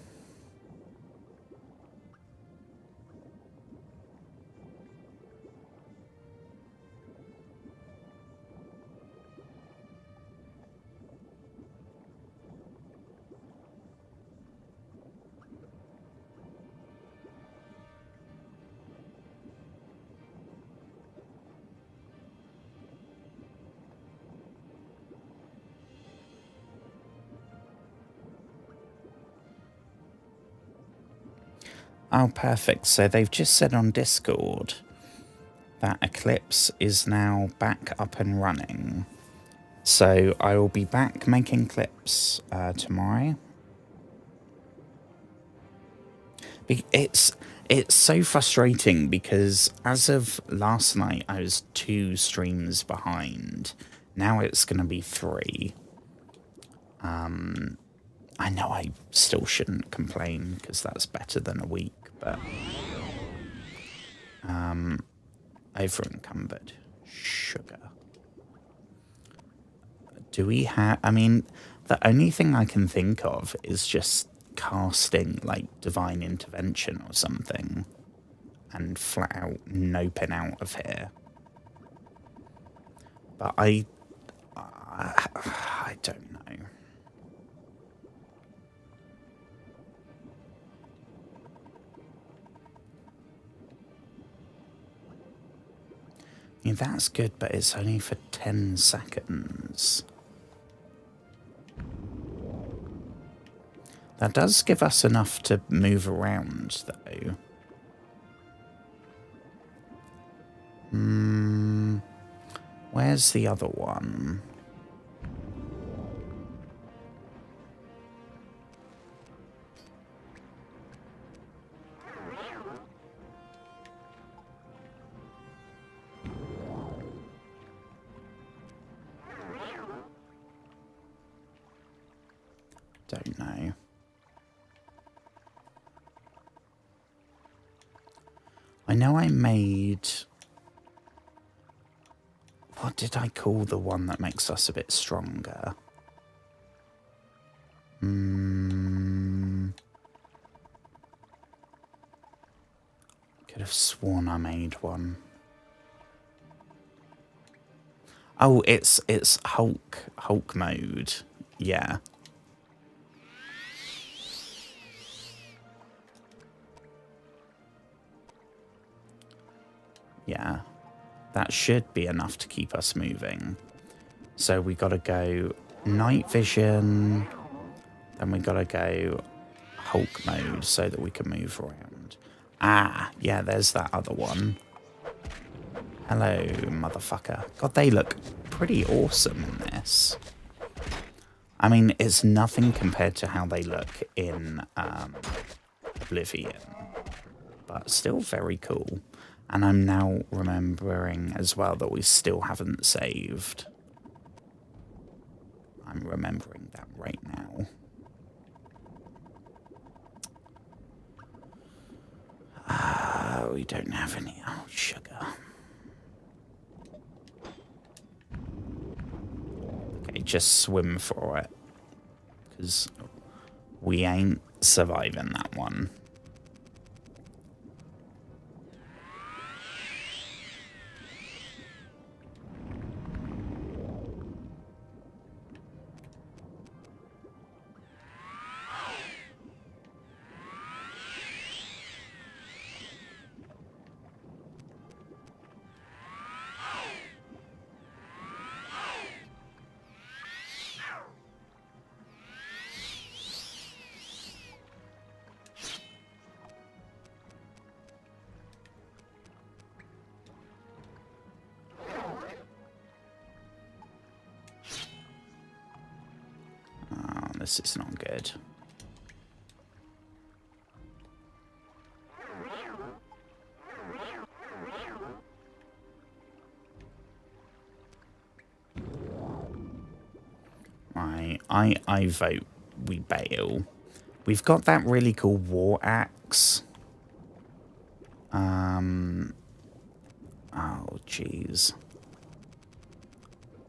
Oh, perfect. So they've just said on Discord that Eclipse is now back up and running. So I will be back making clips tomorrow. It's so frustrating because as of last night, I was 2 streams behind. Now it's going to be 3. I know I still shouldn't complain because that's better than a week, but over encumbered. Sugar. Do we have... I mean, the only thing I can think of is just casting, like, Divine Intervention or something and flat out noping out of here. But I don't know. mean, that's good, but it's only for 10 seconds. That does give us enough to move around, though. Where's the other one? Don't know. I know I made... What did I call the one that makes us a bit stronger? Could have sworn I made one. Oh, it's Hulk mode. Yeah. Yeah. That should be enough to keep us moving. So we got to go night vision, then we got to go Hulk mode so that we can move around. Ah, yeah, there's that other one. Hello, motherfucker. God, they look pretty awesome in this. I mean, it's nothing compared to how they look in Oblivion, but still very cool. And I'm now remembering as well that we still haven't saved. I'm remembering that right now. We don't have any sugar. Okay, just swim for it. Because we ain't surviving that one. This is not good. Right, I vote we bail. We've got that really cool war axe. Oh, jeez.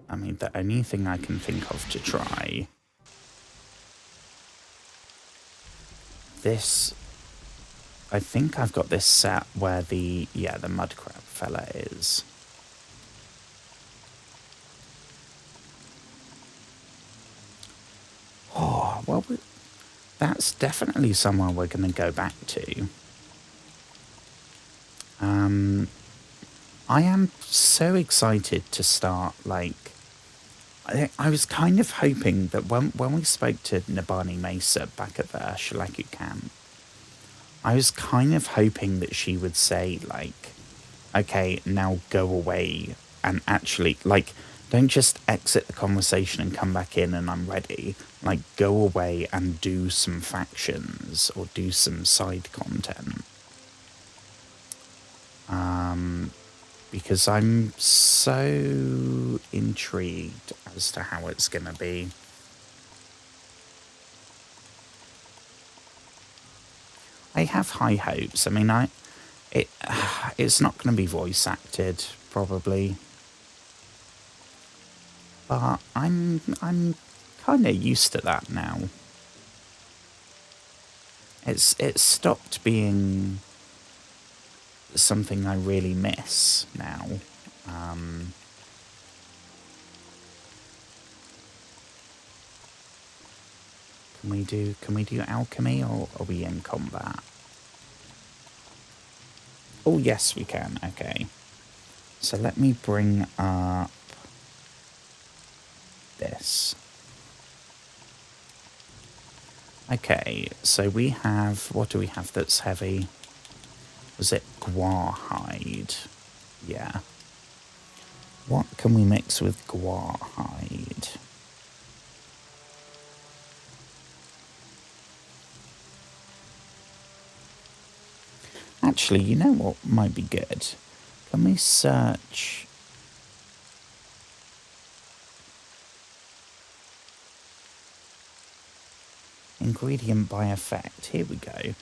I mean, the only thing I can think of to try... This... I think I've got this set where the mud crab fella is. Oh, well, that's definitely somewhere we're going to go back to. I am so excited to start, like... I was kind of hoping that when we spoke to Nabani Mesa back at the Shalaku camp, I was kind of hoping that she would say, like, okay, now go away and actually, like, don't just exit the conversation and come back in and I'm ready. Like, go away and do some factions or do some side content. Because I'm so intrigued as to how it's going to be. I have high hopes. I mean, it's not going to be voice acted, probably. But I'm kind of used to that now. It's stopped being something I really miss now. Can we do alchemy, or are we in combat? Oh yes, we can. Okay. So let me bring up this. Okay, so we have, what do we have that's heavy? Was it guar hide? Yeah. What can we mix with guar hide? Actually, you know what might be good? Can we search... ingredient by effect. Here we go.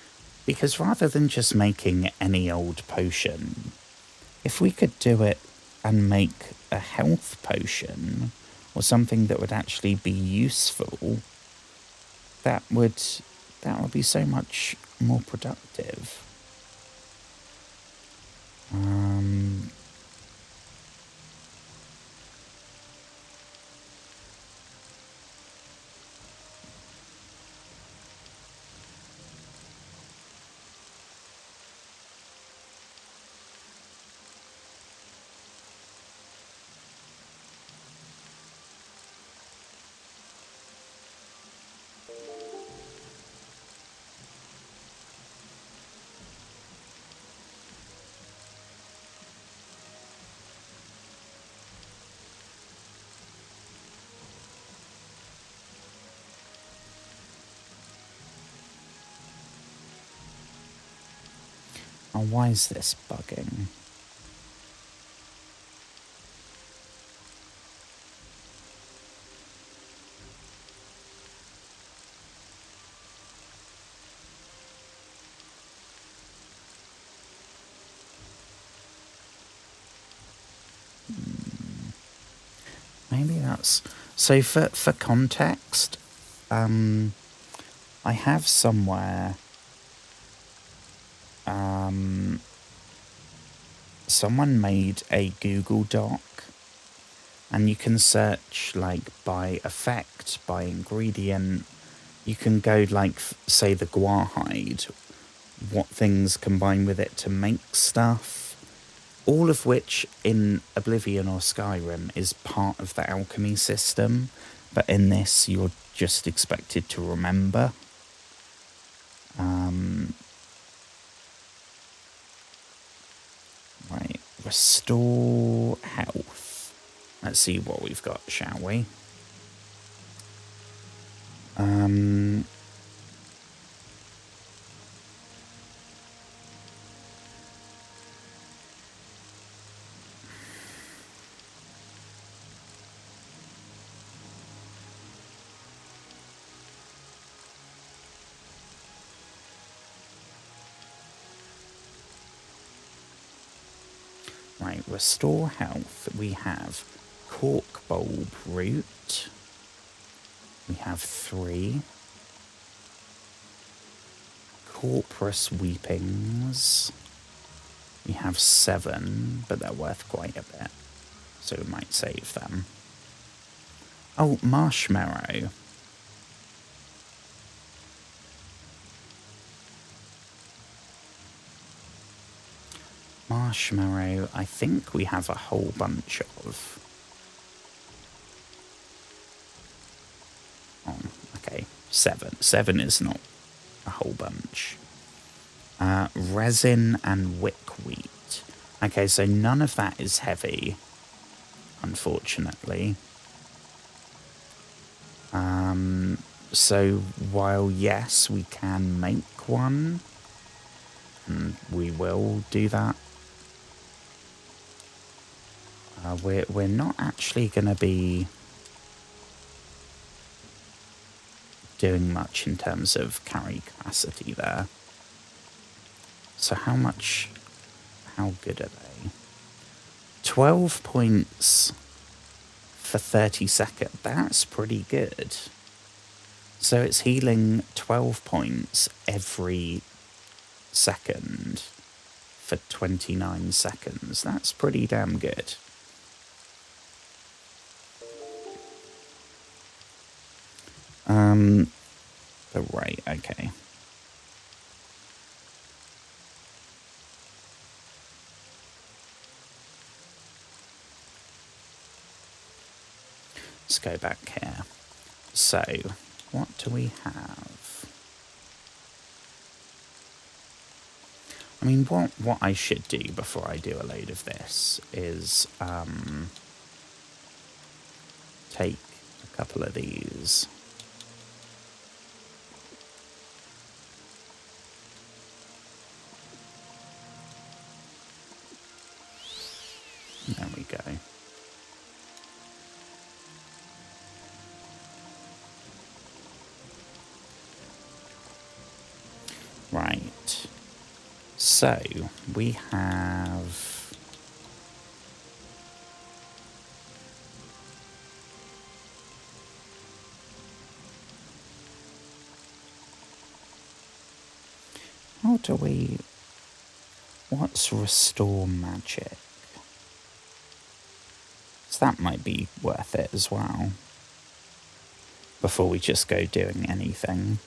Because rather than just making any old potion, if we could do it and make a health potion or something that would actually be useful, that would be so much more productive. Oh, why is this bugging? Maybe that's... So for context, I have somewhere... someone made a Google Doc, and you can search like by effect, by ingredient. You can go like, say, the guar hide, what things combine with it to make stuff. All of which in Oblivion or Skyrim is part of the alchemy system, but in this you're just expected to remember. Right, restore health. Let's see what we've got, shall we? Right, restore health. We have cork bulb root. We have 3. Corpus weepings. We have 7, but they're worth quite a bit, so we might save them. Oh, marshmallow. Marshmallow, I think we have a whole bunch of. Oh, okay, 7. 7 is not a whole bunch. Resin and wickweed. Okay, so none of that is heavy, unfortunately. So while yes, we can make one, and we will do that, we're not actually going to be doing much in terms of carry capacity there. So how good are they? 12 points for 30 seconds. That's pretty good. So it's healing 12 points every second for 29 seconds. That's pretty damn good. But right, okay. Let's go back here. So, what do we have? I mean, what I should do before I do a load of this is take a couple of these. There we go. Right. So, we have... How do we... What's restore magic? So that might be worth it as well. Before we just go doing anything.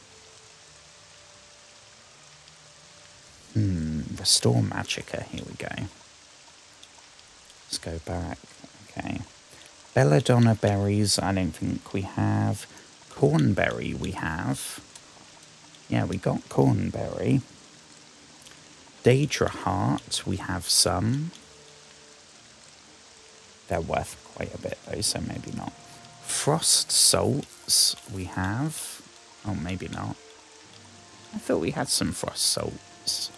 Restore Magicka, here we go. Let's go back. Okay. Belladonna berries, I don't think we have. Cornberry we have. Yeah, we got cornberry. Daedra heart, we have some. They're worth quite a bit though, so maybe not. Frost salts we have. Oh, maybe not. I thought we had some frost salts.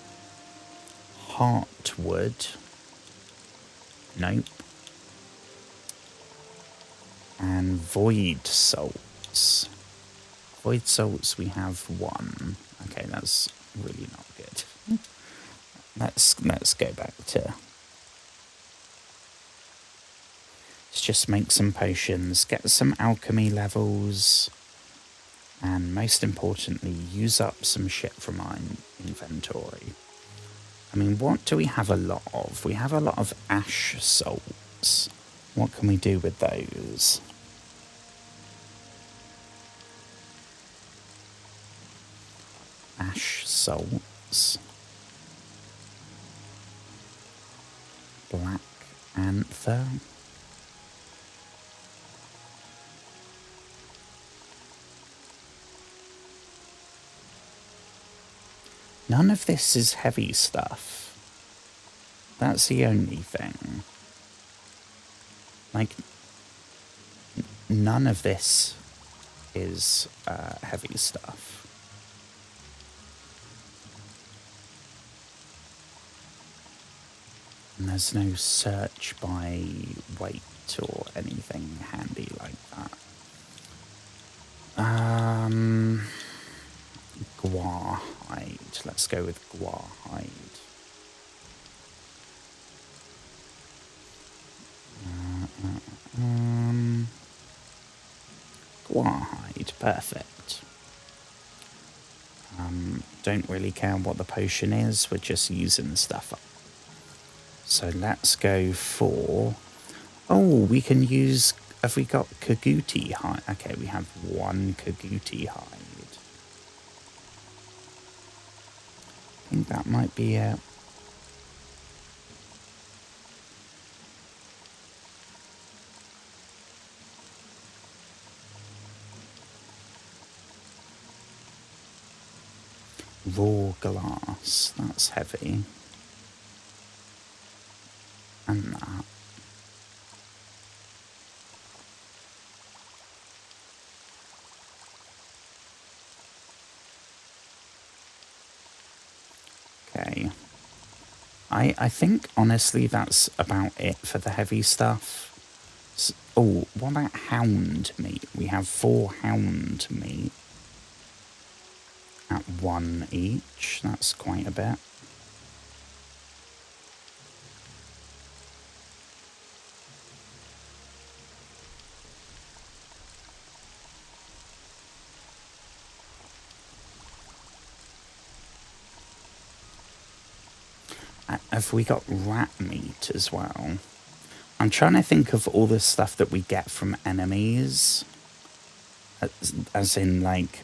Heartwood. Nope. And void salts. Void salts, we have one. Okay, that's really not good. Let's go back to... Let's just make some potions, get some alchemy levels, and most importantly, use up some shit from our inventory. I mean, what do we have a lot of? We have a lot of ash salts. What can we do with those? Ash salts. Black anther. None of this is heavy stuff. That's the only thing. Like, none of this is heavy stuff. And there's no search by weight or anything handy like that. Guar hide. Let's go with guar hide. Guar hide. Perfect. Don't really care what the potion is. We're just using stuff up. So let's go for... Oh, we can use... Have we got Kaguti hide? Okay, we have one Kaguti hide. I think that might be it. Raw glass. That's heavy. And that. Okay. I think, honestly, that's about it for the heavy stuff. Oh, what about hound meat? We have 4 hound meat. At 1 each. That's quite a bit. Have we got rat meat as well? I'm trying to think of all the stuff that we get from enemies. As in, like,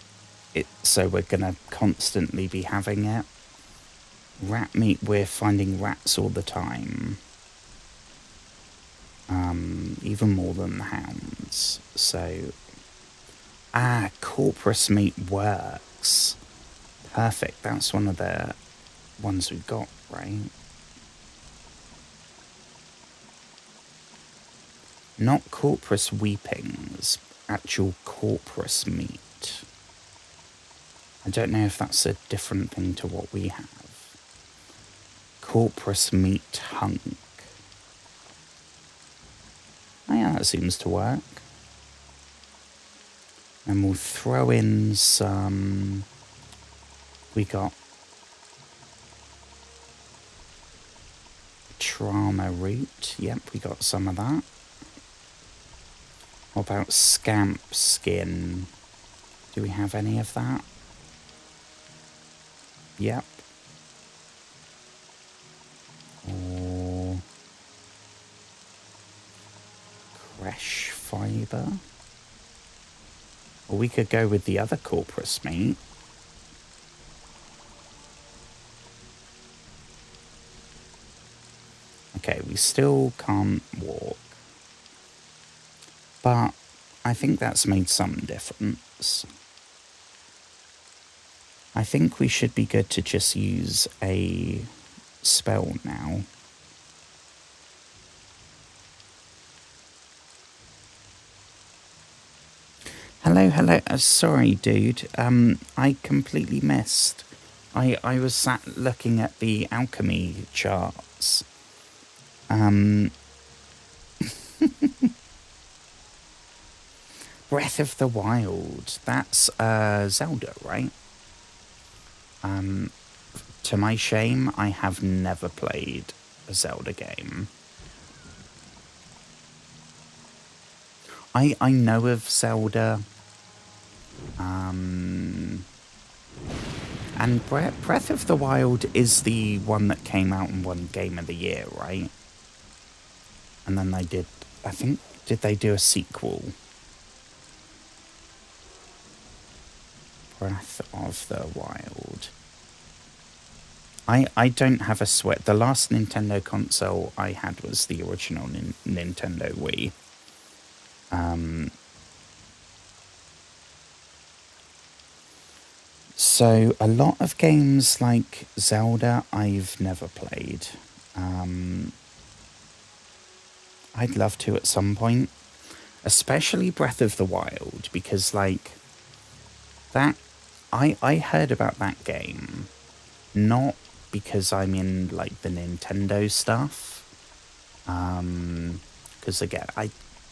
it. So we're going to constantly be having it. Rat meat, we're finding rats all the time. even more than the hounds. So, corpus meat works. Perfect. That's one of the ones we've got, right? Not corpus weepings, actual corpus meat. I don't know if that's a different thing to what we have. Corpus meat hunk. Oh yeah, that seems to work. And we'll throw in some... We got trauma root. Yep, we got some of that. What about scamp skin? Do we have any of that? Yep. Or fresh fibre. Or we could go with the other corpus meat. Okay, we still can't walk. But I think that's made some difference. I think we should be good to just use a spell now. Hello, hello. Sorry, dude. I completely missed. I was sat looking at the alchemy charts. Breath of the Wild. That's Zelda, right? To my shame, I have never played a Zelda game. I know of Zelda. And Breath of the Wild is the one that came out and won Game of the Year, right? And then they did, I think, did they do a sequel? Breath of the Wild. I don't have a sweat. The last Nintendo console I had was the original Nintendo Wii. So a lot of games like Zelda I've never played. I'd love to at some point, especially Breath of the Wild, because like that I heard about that game not because I'm in like the Nintendo stuff. Because again,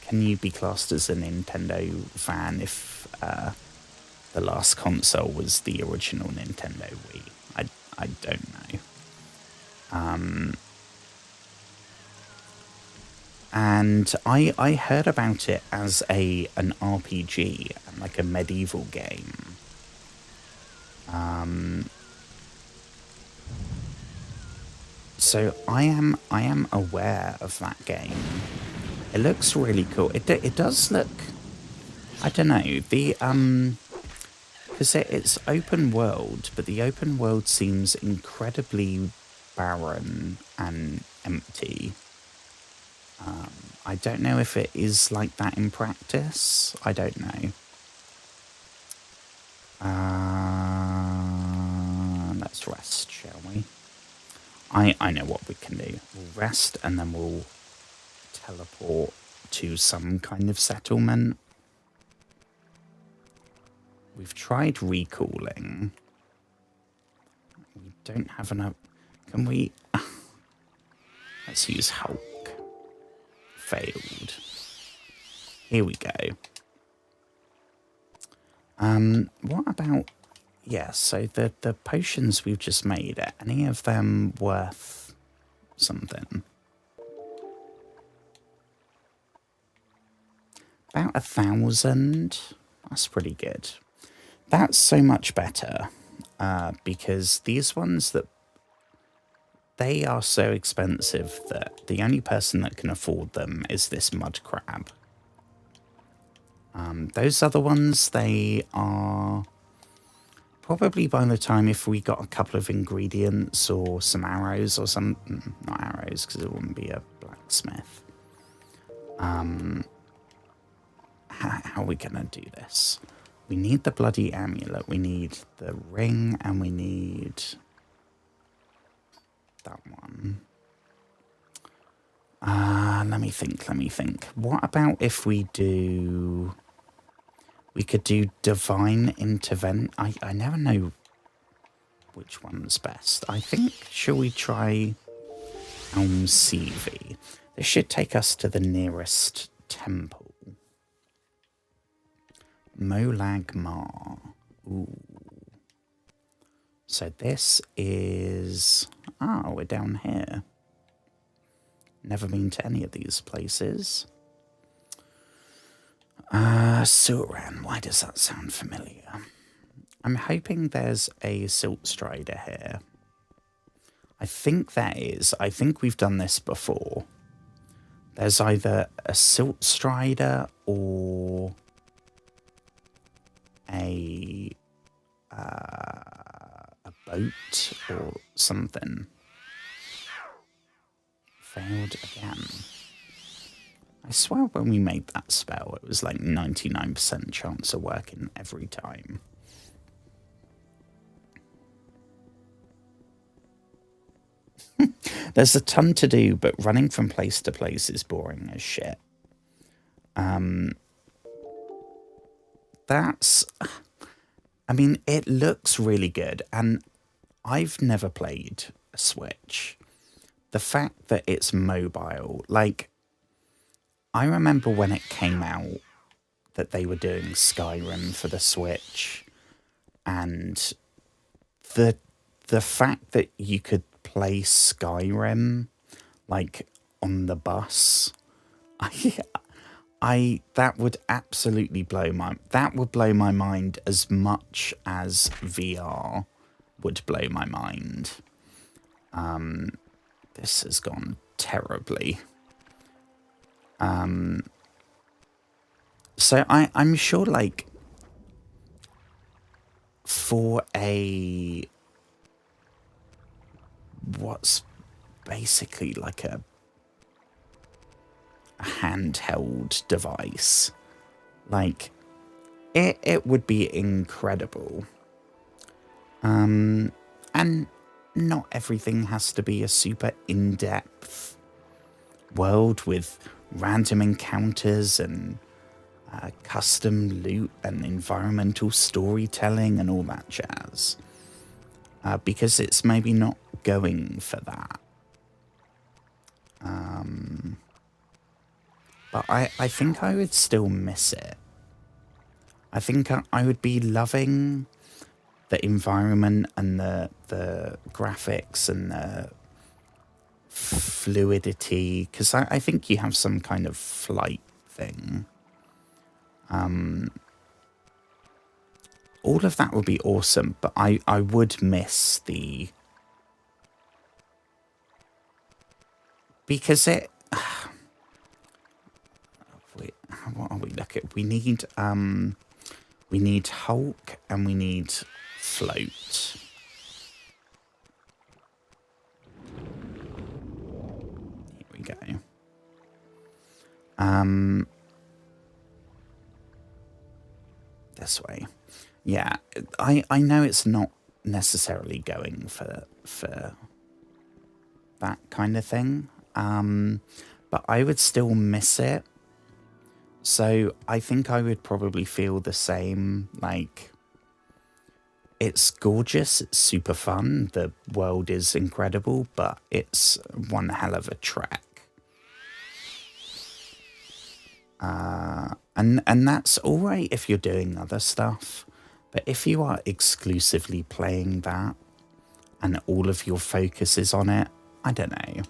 can you be classed as a Nintendo fan if the last console was the original Nintendo Wii? I don't know. And I heard about it as an RPG, like a medieval game. So I am aware of that game. It looks really cool. It does look, I don't know, the because it's open world, but the open world seems incredibly barren and empty. I don't know if it is like that in practice. I don't know. Let's rest, shall we? I know what we can do. We'll rest and then we'll teleport to some kind of settlement. We've tried recalling. We don't have enough. Can we? Let's use Hulk. Failed. Here we go. What about... Yeah, so the potions we've just made, are any of them worth something? About 1,000. That's pretty good. That's so much better, because these ones that... They are so expensive that the only person that can afford them is this mud crab. Those other ones, they are... Probably by the time if we got a couple of ingredients or some arrows or some... Not arrows, because it wouldn't be a blacksmith. How are we going to do this? We need the bloody amulet. We need the ring, and we need that one. Let me think. What about if we do... We could do divine intervent. I never know which one's best. I think, shall we try Almsevi? This should take us to the nearest temple. Molag Mar. Ooh. So this is... Ah, we're down here. Never been to any of these places. Suran, why does that sound familiar? I'm hoping there's a Silt Strider here. I think there is. I think we've done this before. There's either a Silt Strider or a boat or something. Failed again. I swear when we made that spell, it was like 99% chance of working every time. There's a ton to do, but running from place to place is boring as shit. That's... I mean, it looks really good, and I've never played a Switch. The fact that it's mobile, like, I remember when it came out that they were doing Skyrim for the Switch, and the fact that you could play Skyrim, like, on the bus, that would absolutely blow my mind as much as VR would blow my mind. This has gone terribly. So I'm sure, like, for what's basically like a handheld device, like, it would be incredible. And not everything has to be a super in-depth world with random encounters and custom loot and environmental storytelling and all that jazz. Because it's maybe not going for that. But I think I would still miss it. I think I would be loving the environment and the graphics and the fluidity, because I think you have some kind of flight thing. All of that would be awesome, but I would miss the... Because it... Wait, what are we looking at? We need Hulk and we need Float. Here we go. This way. Yeah, I know it's not necessarily going for that kind of thing, but I would still miss it. So I think I would probably feel the same. Like, it's gorgeous, it's super fun, the world is incredible, but it's one hell of a trek. And that's all right if you're doing other stuff, but if you are exclusively playing that and all of your focus is on it, I don't know.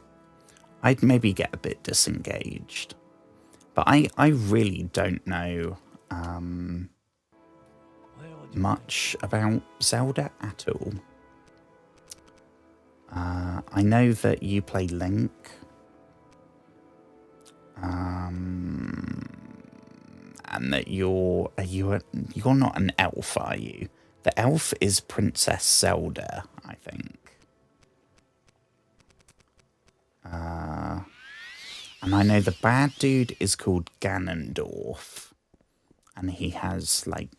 I'd maybe get a bit disengaged. But I really don't know much about Zelda at all. I know that you play Link. And that you're not an elf, are you? The elf is Princess Zelda, I think. And I know the bad dude is called Ganondorf. And he has, like,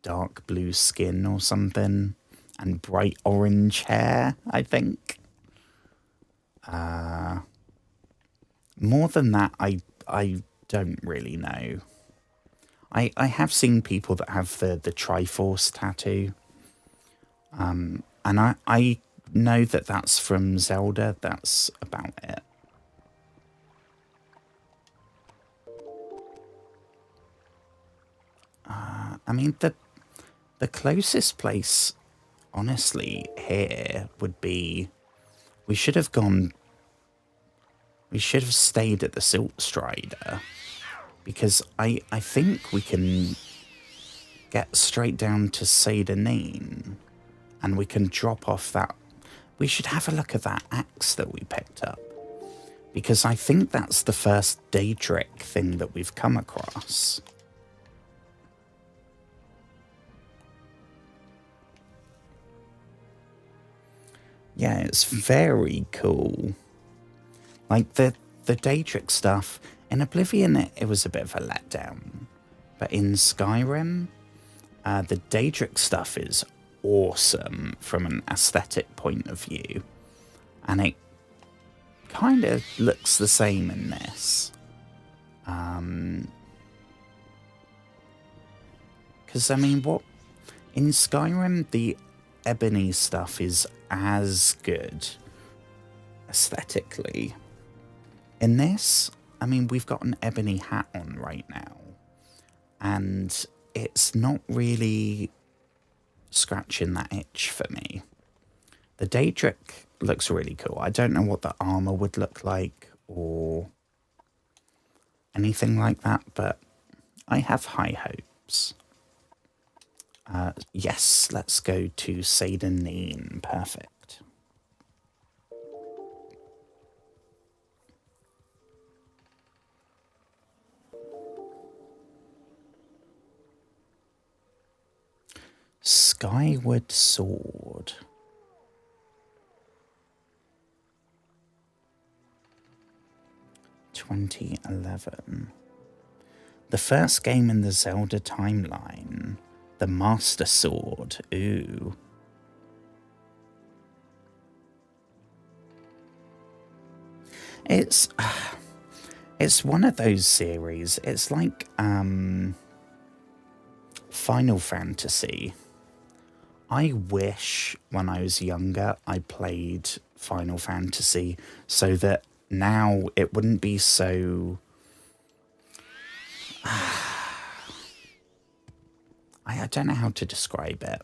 dark blue skin or something. And bright orange hair, I think. More than that, I don't really know. I have seen people that have the Triforce tattoo. And I know that that's from Zelda. That's about it. I mean, the closest place, honestly, here would be... We should have stayed at the Silt Strider. Because I think we can get straight down to Seyda and we can drop off that. We should have a look at that axe that we picked up, because I think that's the first Daedric thing that we've come across. Yeah, it's very cool. Like the Daedric stuff in Oblivion, it was a bit of a letdown, but in Skyrim, the Daedric stuff is awesome from an aesthetic point of view, and it kind of looks the same in this. Because, I mean, what... In Skyrim, the ebony stuff is as good aesthetically. In this, I mean, we've got an ebony hat on right now, and it's not really scratching that itch for me. The Daedric looks really cool. I don't know what the armor would look like or anything like that, but I have high hopes. Yes, let's go to Seyda. Perfect. Skyward Sword. (2011). The first game in the Zelda timeline. The Master Sword. Ooh. It's one of those series. It's like Final Fantasy. I wish when I was younger I played Final Fantasy so that now it wouldn't be so... I don't know how to describe it.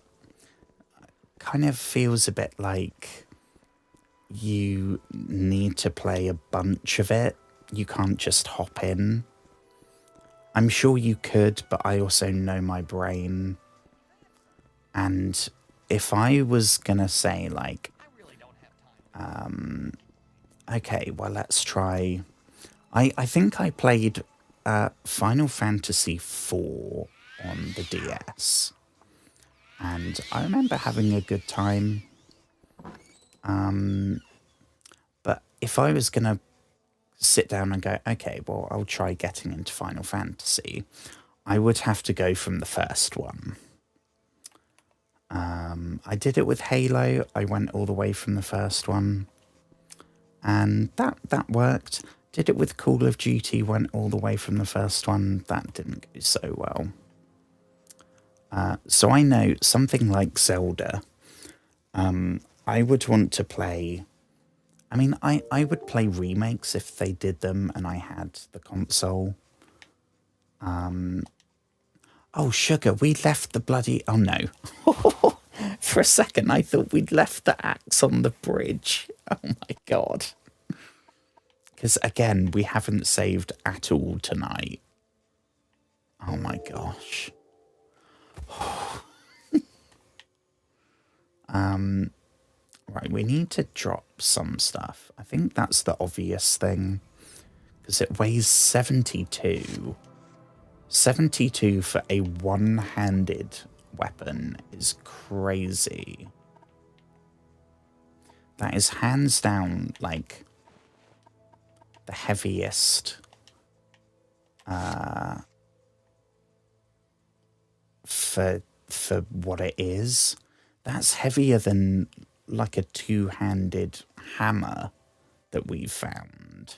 Kind of feels a bit like you need to play a bunch of it. You can't just hop in. I'm sure you could, but I also know my brain. And if I was gonna say, like, okay, well, let's try... I think I played Final Fantasy IV on the DS, and I remember having a good time. But if I was gonna sit down and go, okay, well, I'll try getting into Final Fantasy, I would have to go from the first one. I did it with Halo. I went all the way from the first one, and that worked. Did it with Call of Duty, went all the way from the first one. That didn't go so well. So I know something like Zelda, I would want to play... I mean, I would play remakes if they did them and I had the console. Oh, sugar, we left the bloody... Oh, no. For a second, I thought we'd left the axe on the bridge. Oh, my God. Because, again, we haven't saved at all tonight. Oh, my gosh. Right, we need to drop some stuff. I think that's the obvious thing, because it weighs 72. 72 for a one-handed weapon is crazy. That is hands down, like, the heaviest for what it is. That's heavier than like a two-handed hammer that we've found.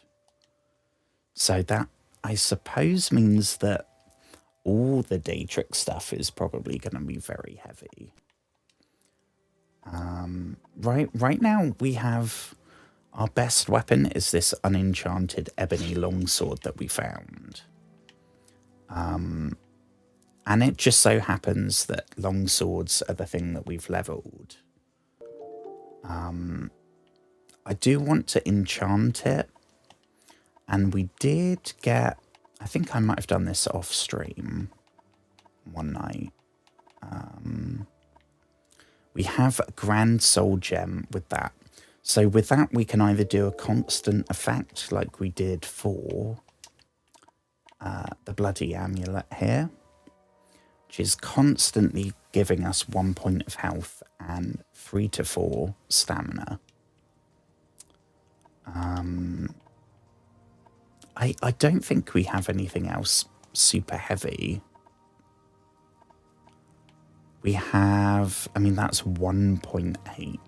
So that, I suppose, means that all the Daedric stuff is probably going to be very heavy. Right now we have our best weapon is this unenchanted ebony longsword that we found. And it just so happens that longswords are the thing that we've leveled. I do want to enchant it. And we did get, I think I might have done this off stream one night. We have a grand soul gem with that. So with that, we can either do a constant effect like we did for the bloody amulet here, which is constantly giving us 1 point of health and 3 to 4 stamina. I don't think we have anything else super heavy. We have, I mean, that's 1.8.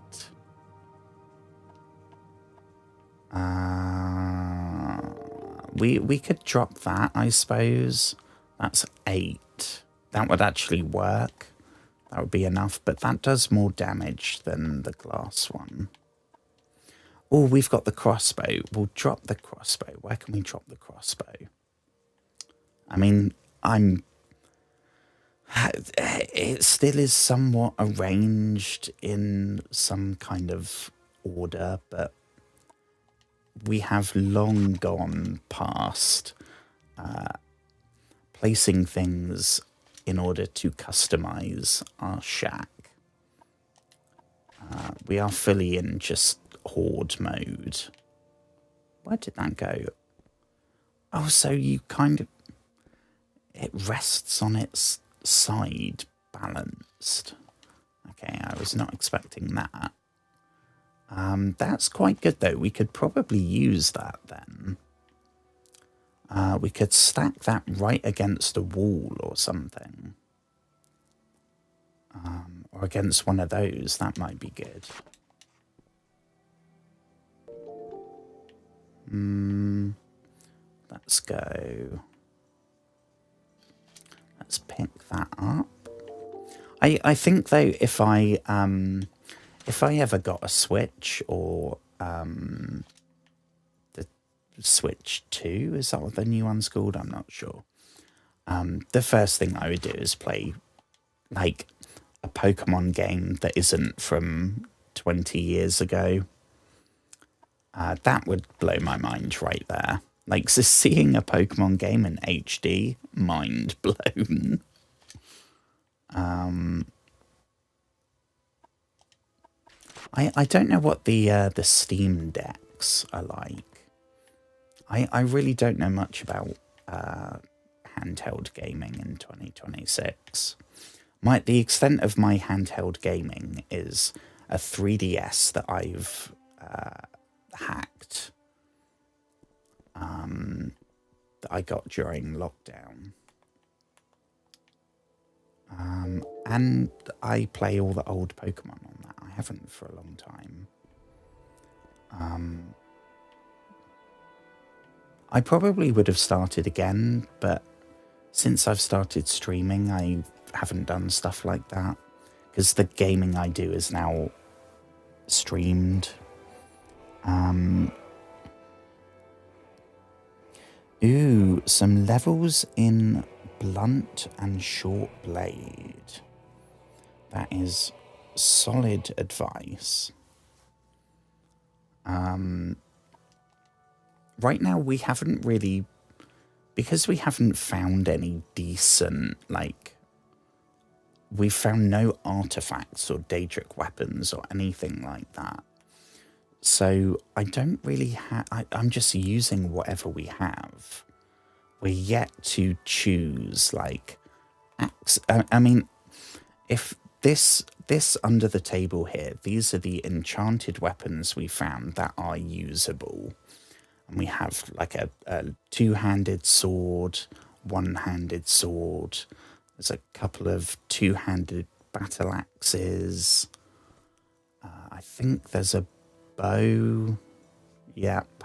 We could drop that, I suppose. That's 8. That would actually work. That would be enough, but that does more damage than the glass one. Oh, we've got the crossbow. We'll drop the crossbow. Where can we drop the crossbow? I mean, it still is somewhat arranged in some kind of order, but we have long gone past placing things in order to customize our shack. We are fully in just horde mode. Where did that go? Oh, so you kind of... It rests on its side balanced. Okay, I was not expecting that. That's quite good, though. We could probably use that, then. We could stack that right against a wall or something. Or against one of those. That might be good. Let's go. Let's pick that up. I think, though, if I ever got a Switch or the Switch 2, is that what the new one's called? I'm not sure. The first thing I would do is play like a Pokemon game that isn't from 20 years ago. That would blow my mind right there. Like, so seeing a Pokemon game in HD, mind blown. I don't know what the Steam decks are like. I really don't know much about handheld gaming in 2026. The extent of my handheld gaming is a 3DS that I've hacked. That I got during lockdown. And I play all the old Pokemon on that. I haven't for a long time. I probably would have started again, but since I've started streaming, I haven't done stuff like that. Because the gaming I do is now streamed. Ooh, some levels in blunt and short blade. That is solid advice. Right now we haven't really, because we haven't found any decent, like, we've found no artifacts or Daedric weapons or anything like that. So I don't really have, I'm just using whatever we have. We're yet to choose, like, axe. I mean, if this under the table here, these are the enchanted weapons we found that are usable. And we have like a two-handed sword, one-handed sword. There's a couple of two-handed battle axes. I think there's a bow. Yep.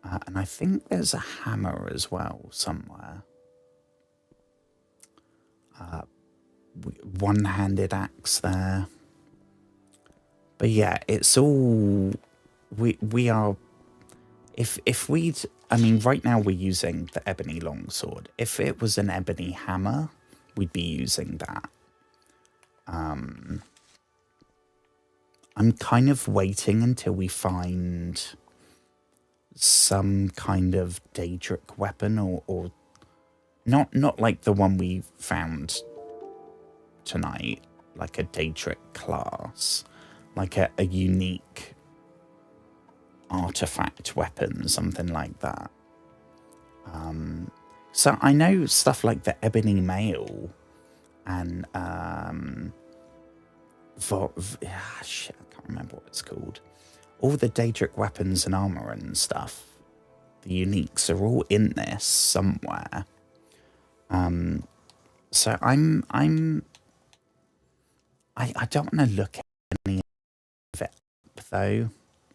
And I think there's a hammer as well somewhere. One-handed axe there. But yeah, it's all... We are... If we'd... I mean, right now we're using the ebony longsword. If it was an ebony hammer, we'd be using that. I'm kind of waiting until we find some kind of Daedric weapon or not like the one we found tonight, like a Daedric class, like a unique artifact weapon, something like that. So I know stuff like the ebony mail and shit, I can't remember what it's called. All the Daedric weapons and armor and stuff, the uniques are all in this somewhere. So I don't want to look at any of it up though.